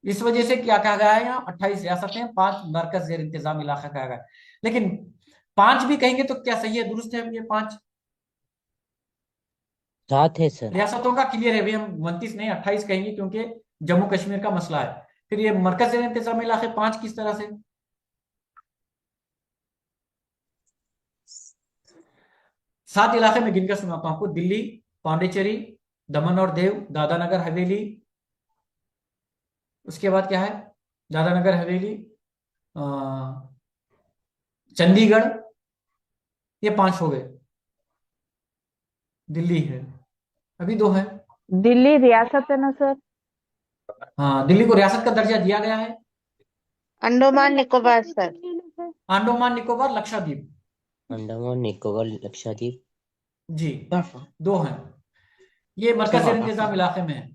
इस वजह से क्या कहा गया है, यहाँ 28 रियासतें 5 मरकज जेर इंतजाम इलाका कहा गया है। लेकिन 5 भी कहेंगे तो क्या सही है, दुरुस्त है ये 5? 7 है सर। रियासतों का क्लियर है भाई, हम 29 नहीं 28 कहेंगे, क्योंकि जम्मू कश्मीर का मसला है। फिर ये मरकज ज़ेर इंतजाम इलाके 5 किस तरह से? 7 इलाके में गिनकर सुनाता हूं आपको। दिल्ली, पांडिचेरी, दमन और देव, दादा नगर हवेली, उसके बाद क्या है, दादा नगर हवेली, चंडीगढ़, ये 5 हो गए। दिल्ली है, अभी 2 है। दिल्ली रियासत है ना सर? हाँ, दिल्ली को रियासत का दर्जा दिया गया है। अंडमान निकोबार सर। अंडमान निकोबार लक्षद्वीप, अंडमान निकोबार लक्षद्वीप। जी 2 हैं। ये मरकज ज़ेर इंतजाम इलाके में है।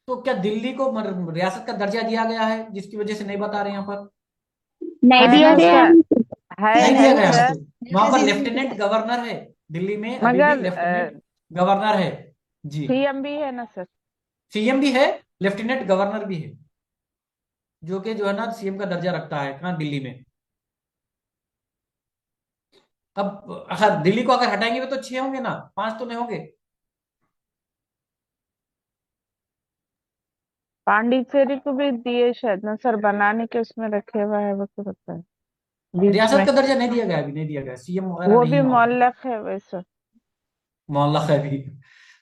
तो क्या दिल्ली को रियासत का दर्जा दिया गया है, जिसकी वजह से नहीं बता रहे यहाँ पर? नहीं दिया गया। नहीं दिया गया है तो वहां पर लेफ्टिनेंट गवर्नर है। दिल्ली में अभी भी लेफ्टिनेंट गवर्नर है जी। सीएम भी है ना सर? सीएम भी है, लेफ्टिनेंट गवर्नर भी है, जो कि जो है ना सीएम का दर्जा रखता है कहाँ, दिल्ली में। अब अगर दिल्ली को अगर हटाएंगे तो 6 होंगे ना, 5 तो नहीं होंगे। पांडिचेरी को भी दिए शायद ना सर, बनाने के उसमें रखे हुआ है वो तो पता है बीच रियासत में। का दर्जा नहीं दिया गया, अभी नहीं दिया गया, सीएम वगैरह वो नहीं भी है वहां पर। मोहल्लक है वैसे। मोहल्ला है भी।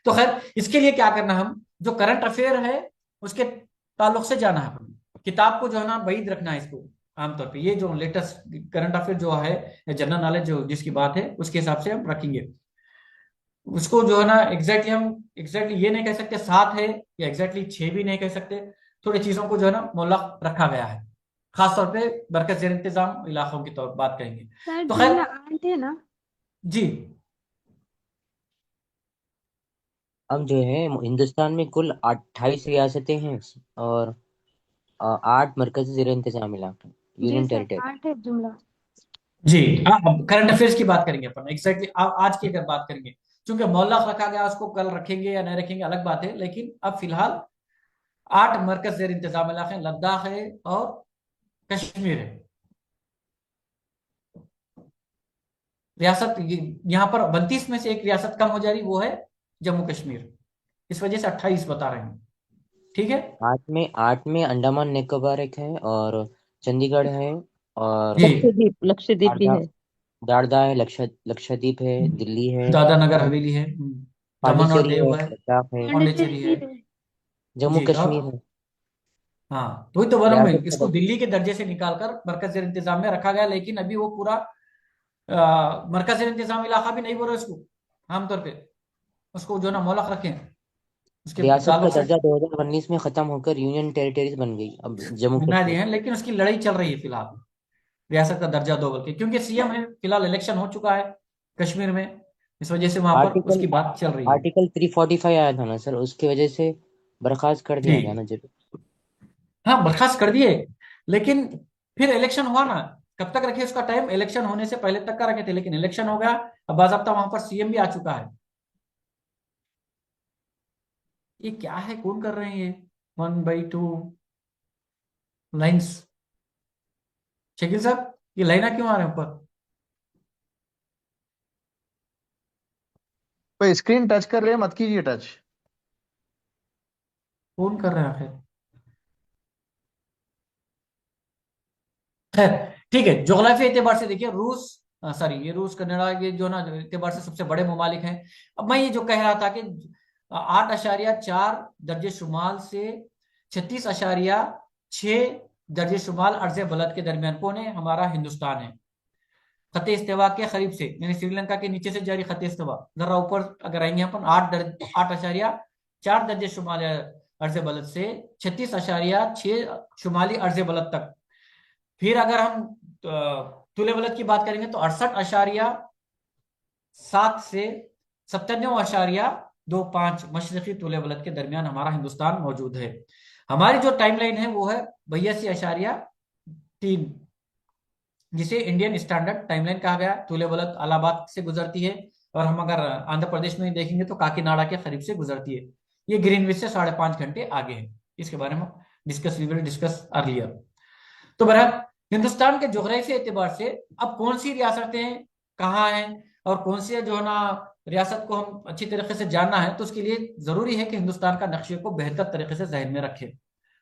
तो खैर, इसके लिए क्या करना, हम जो करंट अफेयर है उसके ताल्लुक से जाना है हमें। किताब को जो है ना वही रखना है इसको। आमतौर पे ये जो लेटेस्ट करंट अफेयर जो है या जनरल नॉलेज जो जिसकी बात है उसके हिसाब से हम रखेंगे उसको, जो है ना एग्जैक्टली हम एग्जैक्टली ये नहीं कह सकते 7 है या एग्जैक्टली 6 भी नहीं कह सकते। थोड़ी चीजों को जो है ना मुअल्लक रखा गया है, खासतौर पे मरकज ज़ेर इंतजाम इलाकों की तो बात करेंगे। तो खैर 8 है ना? जी, अब जो है हिंदुस्तान में कुल 28 रियासतें हैं और 8 मरकजी ज़ेर इंतजाम इलाके, यूनियन टेरिटरी। 8 है जुमला। जी। अब करंट अफेयर्स की बात करेंगे अपन एग्जैक्टली आज की अगर बात करेंगे, क्योंकि मोहल्ला रखा गया, उसको कल रखेंगे या नहीं रखेंगे अलग बात है, लेकिन अब फिलहाल 8 मरकज ज़ेर इंतजाम इलाके, लद्दाख है और कश्मीर है। रियासत यहाँ पर 32 में से एक रियासत कम हो जा रही, वो है जम्मू कश्मीर। इस वजह से 28 बता रहे हैं, ठीक है 8 में अंडमान निकोबार एक है और चंडीगढ़ है और जी। लक्षद्वीप भी है। दादरा है, लक्षद्वीप है, दिल्ली है, दादा नगर हवेली है, दमन और पांडिचेरी देव है, है, लद्दाख है, पांडिचेरी है जम्मू जी। कश्मीर और है। हाँ, वही तो वरम में रियासत का इसको दिल्ली के दर्जे से निकालकर मरकज ज़ेर इंतजाम में रखा गया, लेकिन अभी वो पूरा मरकज ज़ेर इंतजाम इलाका भी नहीं बोल रहे उसको। आमतौर पे उसको जो ना मोहलक रखें उसके रियासत का ताल्लुक से दर्जा 2019 में खत्म होकर यूनियन टेरिटरीज बन गई अब जम्मू बना दिए कश्मीर। हैं, लेकिन उसकी लड़ाई चल रही है फिलहाल रियासत का दर्जा 2 के, क्योंकि सीएम है फिलहाल, इलेक्शन हो चुका है कश्मीर में, इस वजह से वहां पर आर्टिकल उसकी बात चल रही है आर्टिकल 345 आया था ना सर, उसकी वजह से बर्खास्त कर दिया गया ना जी। जब। हाँ, बर्खास्त कर दिए, लेकिन फिर इलेक्शन हुआ ना, कब तक रखे उसका टाइम, इलेक्शन होने से पहले तक का रखे थे, लेकिन इलेक्शन हो गया, अब बाज़ाब्ता वहां पर सीएम भी आ चुका है। ये क्या है, कौन कर रहे हैं ये 1/2 लाइन्स? शकील साहब, ये लाइना क्यों आ रहे हैं ऊपर? भाई स्क्रीन टच कर रहे हैं, मत कीजिए टच। कौन कर रहे हैं आखिर? खैर, ठीक है। जोग्राफी एतबार से देखिए, रूस सॉरी ये रूस कनाडा, ये जो ना एतबार से सबसे बड़े ममालिक हैं। अब मैं ये जो कह रहा था कि 8.4 दर्जे शुमाल से 36.6 दर्जे शुमाल अर्ज बलद के दरमियान कौन है? हमारा हिंदुस्तान है। खत इस्तेवा के करीब से, यानी श्रीलंका के नीचे से जारी खत इस्तेवा, जरा ऊपर अगर आएंगे अपन 8.4 दर्जे शुमाल अर्ज बलद से 36.6 शुमाली अर्ज बलद तक। फिर अगर हम तुले बलद की बात करेंगे तो 68.7 से 97.25 मशरकी तुले बलद के दरमियान हमारा हिंदुस्तान मौजूद है। हमारी जो टाइमलाइन है वो है 82.3, जिसे इंडियन स्टैंडर्ड टाइमलाइन कहा गया। तुले बलद इलाहाबाद से गुजरती है, और हम अगर आंध्र प्रदेश में देखेंगे तो काकीनाडा के करीब से गुजरती है। ये ग्रीनविच से 5.5 घंटे आगे है। इसके बारे में डिस्कस अर्लियर। तो बहरहाल हिंदुस्तान के जोग्राफी एतबार से अब कौन सी रियासतें कहाँ हैं और कौन सी जो है ना रियासत को हम अच्छी तरीके से जानना है, तो उसके लिए जरूरी है कि हिंदुस्तान का नक्शे को बेहतर तरीके से जहन में रखें।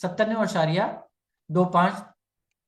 97.25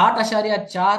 8.4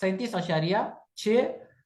37.6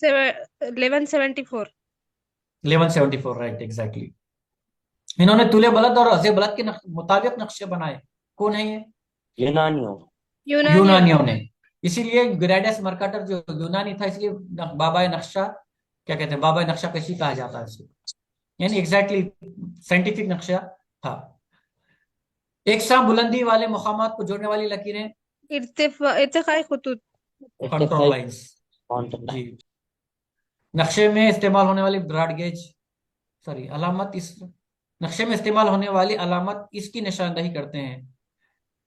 1174. 1174 राइट एग्जैक्टली। इन्होंने तुले बलद और अज़े बलद के मुताबिक नक्शे बनाए। कौन है ये? यूनानियों। यूनानियों ने। इसीलिए ग्रैडस मर्काटर जो यूनानी था, इसलिए बाबा नक्शा, क्या कहते हैं, बाबा नक्शा कशी कहा जाता है इसको, यानी एग्जैक्टली साइंटिफिक नक्शा था। एक सा बुलंदी वाले मुकामात को जोड़ने वाली लकीरें, इर्तिकाई खतूत। Contour lines. जी। नक्शे में इस्तेमाल होने वाली ब्रॉड गेज, सॉरी अलामत, इस नक्शे में इस्तेमाल होने वाली अलामत इसकी निशानदही करते हैं।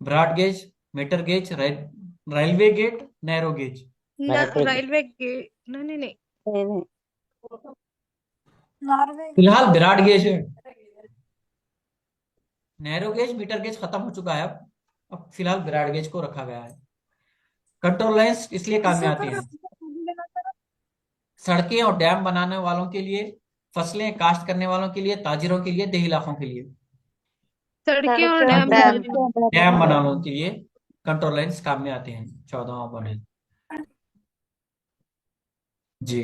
Broad gauge, metre gauge, railway gate, narrow gauge. Railway के नहीं नहीं फिलहाल ब्रॉड गेज है, नैरो गेज मीटर गेज खत्म हो चुका है। अब फिलहाल ब्रॉड गेज को रखा गया है। कंट्रोल लाइंस इसलिए काम में आती हैं सड़कें और डैम बनाने वालों के लिए, फसलें काश्त करने वालों के लिए, ताजिरों के लिए, देही इलाकों के लिए। सड़कें और डैम डैम बनाने के लिए कंट्रोल लाइंस काम में आते हैं। 14वां बने। जी।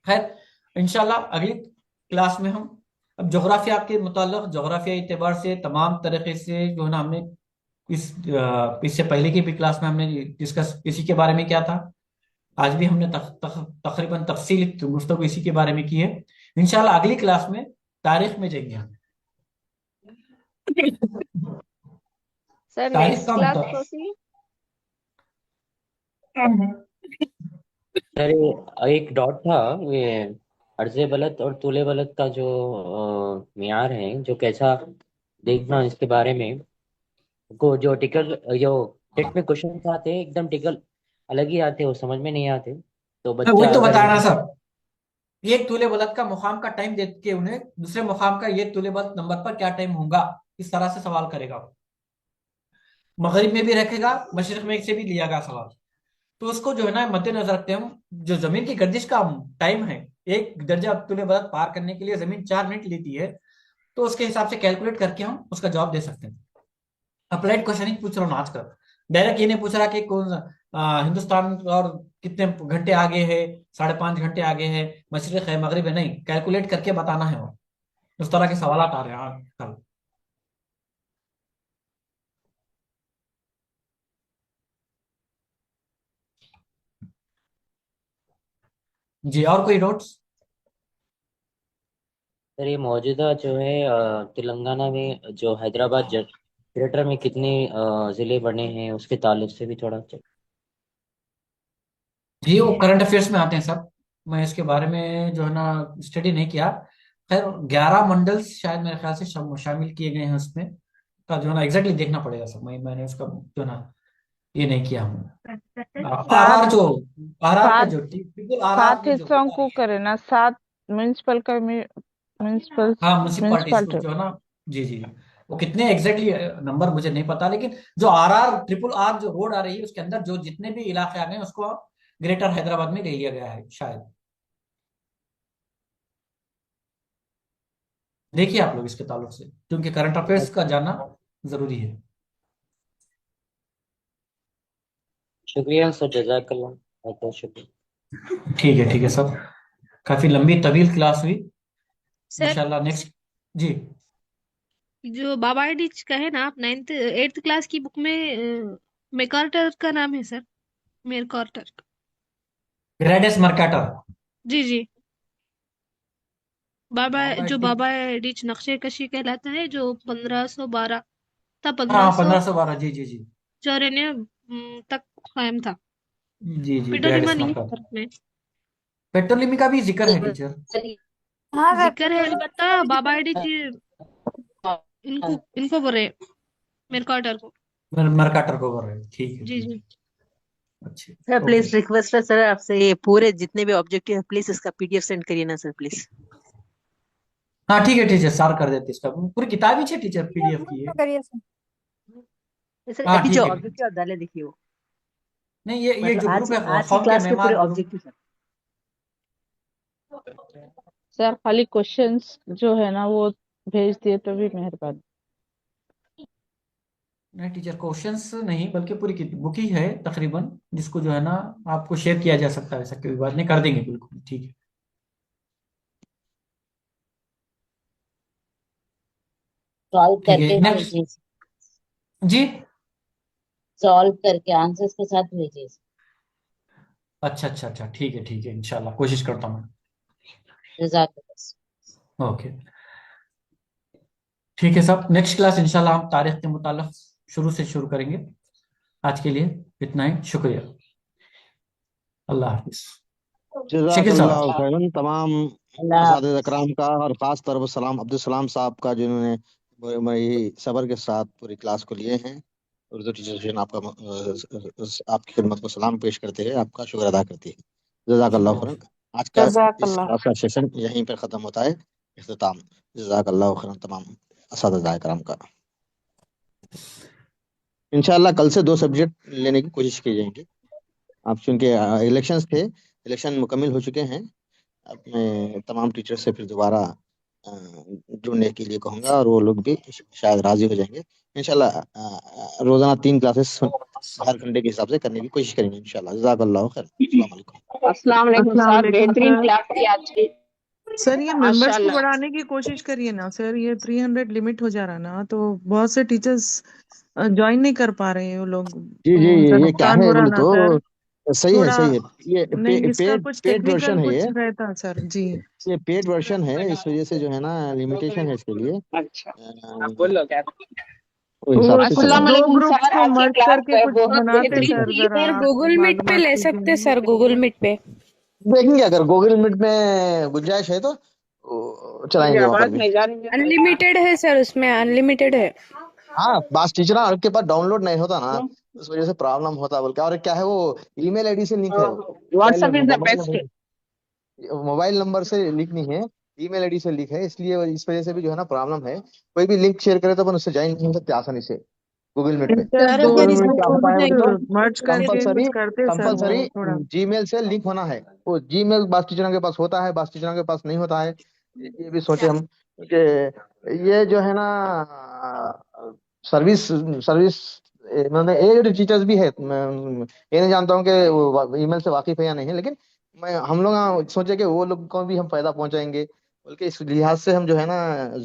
खैर इंशाल्लाह अगली क्लास में हम अब जोग्राफिया के मुताल्लिक, जोग्राफिया एतबार से तमाम तरीके से जो है ना, हमने इससे पहले की भी क्लास में हमने डिस्कस इसी के बारे में किया था। आज भी हमने तकरीबन तफसील गुफ्तगू इसी के बारे में की है। इंशाल्लाह अगली क्लास में तारीख में जाएंगे हम। सर तारीख नेक्स्ट का क्लास मतलब होती सर एक डॉट था, ये अर्ज़े बलद और तूले बलद का जो मियार है, जो कैसा देखना इसके बारे में, को जो टिकल जो टेट में क्वेश्चन आते हैं एकदम टिकल अलग ही आते हैं, वो समझ में नहीं आते। तो वही बच्चा तो अगर बता रहा सर, एक तूले बलद का मुकाम का टाइम देख के उन्हें दूसरे मुकाम का ये तूले बलद नंबर पर क्या टाइम होगा, इस तरह से सवाल करेगा। मगरिब में भी रखेगा, मशरिक में से भी लिया गया सवाल। तो उसको जो है ना मद्देनजर रखते हैं हम, जो जमीन की गर्दिश का टाइम है, एक दर्जा तूले बलद पार करने के लिए जमीन 4 मिनट लेती है, तो उसके हिसाब से कैलकुलेट करके हम उसका जवाब दे सकते हैं। अप्लाइड क्वेश्चन ही पूछ रहा हूँ आज का। डायरेक्ट ये नहीं पूछ रहा कि कौन हिंदुस्तान और कितने घंटे आगे है, 5.5 घंटे आगे है, मशरिक है, मगरिब है, नहीं, कैलकुलेट करके बताना है वो। उस तरह के सवाल आ रहे हैं आजकल। जी, और कोई नोट्स? सर ये मौजूदा जो है तेलंगाना में जो हैदराबाद ग्रेटर में कितने ज़िले बने हैं, उसके ताल्लुक से भी थोड़ा चेक। जी, वो करंट अफेयर्स में आते हैं सब। मैं इसके बारे में जो है ना स्टडी नहीं किया। खैर 11 मंडल शायद मेरे ख्याल से शामिल किए गए हैं उसमें, का जो है ना एग्जैक्टली देखना पड़ेगा सब। मैंने उसका जो है ना ये नहीं किया हूँ। आर सात आर जो आर आर का सात जो ट्रिपल आर आर सात में जो हिस्सों होता को है, करे ना, 7 म्यूनिसिपल का म्यूनिसिपल हाँ म्यूनसिपालिटीज को म्यूनिसिपलिटी। जो है ना, जी जी, वो कितने एग्जैक्टली नंबर मुझे नहीं पता, लेकिन जो आर आर ट्रिपल आर जो रोड आ रही है उसके अंदर जो जितने भी इलाके आ गए हैं, उसको ग्रेटर हैदराबाद में ले लिया गया है शायद। देखिए आप लोग इसके ताल्लुक से, क्योंकि करंट अफेयर्स का जानना जरूरी है। शुक्रिया सर, जज़ाकल्लाह, बहुत बहुत शुक्रिया। ठीक है सब, काफी लंबी तवील क्लास हुई। सर इंशाल्लाह नेक्स्ट। जी। जो बाबा एडिच का है ना, आप 8th क्लास की बुक में मेकार्टर का नाम है सर, मेरकार्टर। ग्रेडेस मर्काटर। जी जी, बाबा जो एडिच। बाबा एडिच नक्शे कशी कहलाता है, जो 1512 था, हाँ 1500 1512, जी जी जी। 94 तक कायम था। जी जी, पिटोलिमा ग्रेडेस नहीं है मर्काटर। सर में। पेट्रोलियम का भी जिक्र है टीचर। जिक्र है अलबत्ता, बाबा एडिच इनको बोल रहे, मेरकार्टर को। मर्काटर को बोल रहे हैं, ठीक है जी ठीक जी। है, अच्छे, सर ओके। प्लीज रिक्वेस्ट है सर आपसे, ये पूरे जितने भी ऑब्जेक्टिव है प्लीज इसका पीडीएफ सेंड करिए ना सर प्लीज। हाँ ठीक है टीचर, सार कर देते इसका, पूरी किताब ही है टीचर, पीडीएफ की है। सर हाँ अभी जो ठीक है। ऑब्जेक्टिव आप डाले देखिए वो, नहीं, ये मतलब जो आज ग्रुप है, आज की कौम के क्लास के पूरे मेहमान ग्रुप। Objective sir. सर खाली क्वेश्चंस जो है ना वो भेज दिए तो भी मेहरबानी। नहीं टीचर, क्वेश्चंस नहीं बल्कि पूरी बुक ही है तकरीबन, जिसको जो है ना आपको शेयर किया जा सकता है, ऐसा कोई बात नहीं, कर देंगे बिल्कुल, ठीक है। सॉल्व ठीक है, करके नेक्स्ट। भेजिए, जी, सॉल्व करके आंसर्स के साथ भेजिए। अच्छा अच्छा अच्छा, ठीक है, इंशाल्लाह कोशिश करता हूँ। जज़ाकल्लाह। ओके, ठीक है सब, नेक्स्ट क्लास इंशाल्लाह हम तारीख के मुताल्लिक शुरू से शुरू करेंगे। आज के लिए इतना ही, शुक्रिया, अल्लाह हाफिज। शकील जज़ाकल्लाह साहब। खैरन तमाम अल्लाह असातिज़ा कराम का, और खास तौर पर सलाम अब्दुल सलाम साहब का, जिन्होंने बड़ी सब्र के साथ पूरी क्लास को लिए हैं। उर्दू टीचर जो है ना, आपकी खिदमत को सलाम पेश करते हैं, आपका शुक्र अदा करती है। जज़ाकल्लाह शुक्रिया। खैरन। आज का इस जज़ाकल्लाह। क्लास का सेशन यहीं पर ख़त्म होता है, इख्तिताम। जज़ाकल्लाह खैरन तमाम असातिज़ा कराम का। इंशाल्लाह कल से 2 सब्जेक्ट लेने की कोशिश की जाएंगी। आप चूंकि इलेक्शंस थे, इलेक्शन मुकम्मिल हो चुके हैं, अब मैं तमाम टीचर से फिर दोबारा जुड़ने के लिए कहूँगा, और वो लोग भी शायद राजी हो जाएंगे। इंशाल्लाह रोजाना 3 क्लासेस हर घंटे के हिसाब से करने की कोशिश करेंगे इंशाल्लाह। जज़ाकल्लाह खैर। अस्सलाम वालेकुम। अस्सलाम वालेकुम अस्सलाम सर, वालेकुम बेहतरीन सर। क्लास थी आज की, सर ये मेंबर्स को माशाल्लाह। बढ़ाने की कोशिश करिए ना सर, ये 300 लिमिट हो जा रहा ना, तो बहुत से टीचर्स ज्वाइन नहीं कर पा रहे हैं वो लोग, जी तो जी, उनका ये क्या नुकसान है हो रहा बोले ना सर। तो सही है, थोड़ा सही है। ये नहीं, इसका कुछ पेड वर्जन टेक्निकल है, कुछ रहता सर जी। ये पेड वर्जन है, इस वजह से जो है ना लिमिटेशन है इसके लिए। अच्छा, अ, बोलो क्या। वो हिसाब से कुछ चलेगा। अस्सलाम दो वालेकुम ग्रुप्स सर, को आज की मर्ज क्लास करके कुछ बहुत बनाते बेहतरीन सर, थी। जरा सर आप गूगल मीट पे मालूमात ले कीजिए सकते ना। सर, गूगल मीट पे। देखेंगे अगर गूगल मीट में गुंजाइश है तो मेरी चलाएंगे वहां पर आवाज भी। नहीं जा रही है। अनलिमिटेड है सर, उसमें अनलिमिटेड है। हाँ, बास टीचर के पास डाउनलोड नहीं होता ना, उस वजह से प्रॉब्लम होता, बोल के। और क्या है, वो ईमेल आईडी से लिंक है, WhatsApp is the best. Mobile number से लिंक नहीं है, ईमेल आईडी से लिंक है, इसलिए इस वजह से भी जो है ना प्रॉब्लम है। कोई भी लिंक शेयर करे तो अपन उससे ज्वाइन नहीं हो सकते आसानी से गूगल मीट पे। सर सर दो गूगल अगर मीट ग्रुप क्या को होता है बोले तो कुछ मर्ज करके कंपलसरी कुछ करते सर, कंपलसरी वो थोड़ा। जीमेल से लिंक होना है। वो जीमेल बास टीचरों के पास होता है, बास टीचरों के पास नहीं होता है। ये भी सोचे हम कि ये जो है ना सर्विस सर्विस मतलब ये जो टीचर्स भी है, मैं ये नहीं जानता हूँ कि वो ईमेल से वाकिफ है या नहीं है, लेकिन मैं हम लोग सोचे कि वो लोग को भी हम फायदा पहुंचाएंगे, बल्कि इस लिहाज से हम जो है ना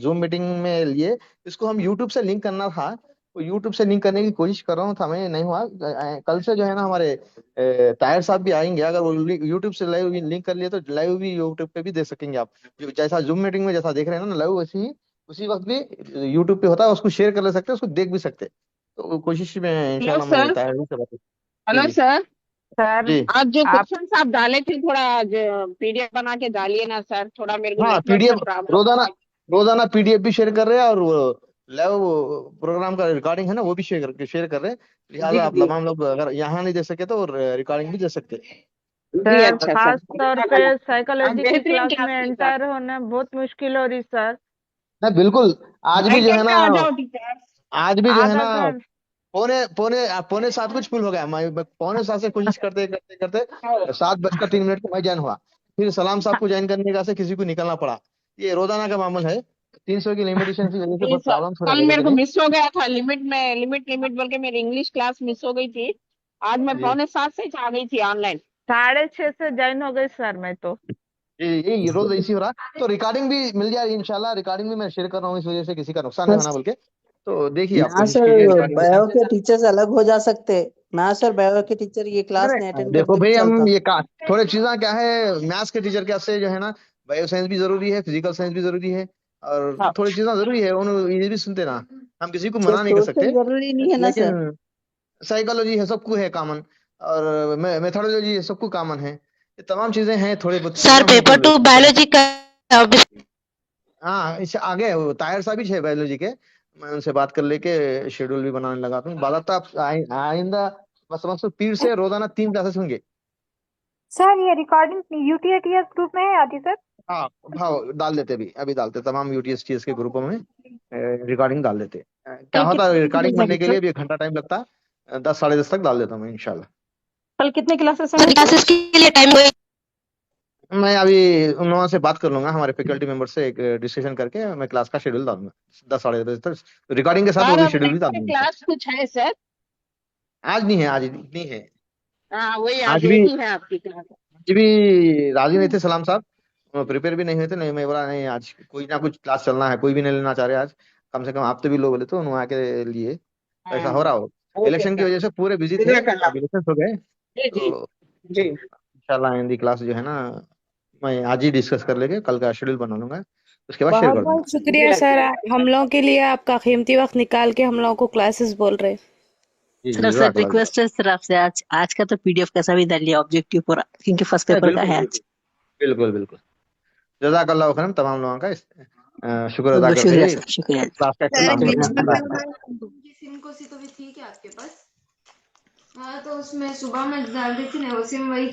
जूम मीटिंग में लिए इसको। हम यूट्यूब से लिंक करना था, वो यूट्यूब से लिंक करने की कोशिश कर रहा हूँ था, मैं नहीं हुआ। कल से जो है ना हमारे ताहिर साहब भी आएंगे, अगर वो यूट्यूब से लाइव लिंक कर लिए तो लाइव भी यूट्यूब पे भी दे सकेंगे आप। जैसा जूम मीटिंग में जैसा देख रहे हैं ना लाइव, वैसे ही उसी वक्त भी यूट्यूब पे होता है, उसको शेयर कर ले सकते हैं, उसको देख भी सकते हैं। तो कोशिश में हेलो इंशाल्लाह मैं सर, ताहिर से बात। हेलो जी सर, सर जी। आज जो आप क्वेश्चन आप डाले थे थोड़ा पीडीएफ बना के डालिए ना सर, थोड़ा मेरे को हाँ, नेटवर्क में पीडीएफ प्रॉब्लम रोजाना है। रोजाना पीडीएफ भी शेयर कर रहे हैं, और वो लाइव प्रोग्राम का रिकॉर्डिंग है ना वो भी शेयर कर रहे हैं। जी लिहाजा आप जी तमाम लोग अगर यहाँ नहीं दे सके तो रिकॉर्डिंग भी दे सकते हैं। जी, सर अच्छा सर, खास तौर पे आज साइकोलॉजी की बेहतरीन क्लास क्लास में थी सर। एंटर होना बहुत मुश्किल हो रही सर। नहीं बिल्कुल, आज भी जो है बैकेंड पे ना, आ जाओ टीचर। आज भी जो है आधा ना घंटा पौने पौने पौने 7 कुछ फुल हो गया। मैं पौने 7 से कोशिश करते करते करते 7:03 पे मैं ज्वाइन हुआ, फिर सलाम साहब को ज्वाइन करने का से किसी को निकलना पड़ा। ये रोजाना का मामूल है, 300 की लिमिटेशन की वजह से नहीं बहुत सर, प्रॉब्लम हो कल रहा मेरे को है। मिस हो गया था लिमिट में, लिमिट बोल के मेरी इंग्लिश क्लास मिस हो गई थी। आज मैं जी 5:45 से आ गई थी ऑनलाइन। 6:30 से ज्वाइन हो गई सर मैं तो। जी, ये रोज ऐसी हो रहा। तो रिकॉर्डिंग भी मिल जाए इंशाल्लाह, रिकॉर्डिंग भी मैं शेयर कर रहा हूँ, इस वजह से किसी का नुकसान नहीं होना बोल के। तो देखिए आप ना कोशिश सर, कीजिए रिकॉर्डिंग देखने बायो की। के टीचर्स अलग हो जा सकते। ना सर, बायो के टीचर ये क्लास नहीं अटेंड देखो करते भी भाई, चलता। हम ये थोड़े चीजें क्या है, मैथ्स के टीचर के से जो है ना बायो साइंस भी जरूरी है, फिजिकल साइंस भी जरूरी है, और हाँ, थोड़ी चीजें जरूरी है, उन्होंने ये भी सुनते ना। हम किसी को सर मना नहीं कर सोशल सकते, जरूरी नहीं है ना सर। लेकिन साइकोलॉजी है सबको है कॉमन, और मेथोडोलॉजी है सबको कॉमन है। ये तमाम चीजें हैं, थोड़ी बहुत सर चीजें पेपर हमको 2 बायोलॉजी का हाँ इससे आगे वो ताहिर साहब भी है बायोलॉजी के, मैं उनसे बात कर लेके शेड्यूल भी बनाने लगा हूँ। बालाता आइंदा बस समझ पीर से रोजाना 3 क्लासेस होंगे। सर ये रिकॉर्डिंग यूटीएटीएस ग्रुप में है आदि सर? हाँ भाव डाल देते, अभी डालते तमाम यूटीएस के ग्रुपों में रिकॉर्डिंग डाल देते। क्या कल होता है, कितने रिकॉर्डिंग बनने के सर? लिए भी 1 घंटा टाइम लगता है, 10 साढ़े 10 तक डाल देता हूँ मैं इंशाल्लाह। कल कितने क्लासेस क्लासेस के लिए टाइम हुए मैं अभी उन लोगों से बात कर लूंगा, हमारे फैकल्टी मेंबर से एक डिस्कशन करके मैं क्लास का शेड्यूल डाल दूंगा 10 साढ़े 10 तक, रिकॉर्डिंग के साथ वो सर भी अब शेड्यूल भी डाल नेक्स्ट दूंगा। क्लास कुछ है सर? आज नहीं है, आज नहीं है। हाँ वही आज आज भी एक ही है आपकी क्लास। आज भी राजी नहीं थे सलाम साहब, प्रिपेयर भी नहीं हुए थे। नहीं, मैं बोला नहीं आज कोई ना कुछ क्लास चलना है, कोई भी नहीं लेना चाह रहे आज, कम से कम आप तो भी लो बोले तो उन्होंने आके लिए। तो ऐसा हो रहा हो, ओके इलेक्शन की सर, वजह से पूरे बिजी थे, जज़ाकल्लाह। अब इलेक्शन हो गए जी जी तो जी। इंशाल्लाह हिंदी क्लास जो है ना मैं आज ही डिस्कस कर लेके कल का शेड्यूल बना लूंगा, उसके बाद शेयर बहुत कर दूंगा। बहुत शुक्रिया सर, हम लोगों के लिए आपका कीमती वक्त निकाल के हम लोगों को क्लासेस बोल रहे। जी सर जी, सर रिक्वेस्ट है सर आपसे, आज का तो पीडीएफ कैसा भी डालिए ऑब्जेक्टिव पूरा, क्योंकि फर्स्ट पेपर का है आज। बिल्कुल बिल्कुल, जज़ाकल्लाह खैरन तमाम लोगों का शुक्र अदा बहुत करते शुक्रिया हुए सर, शुक्रिया। क्लास का सर इख्तिताम नेक्स्ट करते हैं। पेपर में सिम को सी तो भी थी क्या आपके पास? हाँ तो उसमें सुबह में डाल दी थी ना वो सिम, वही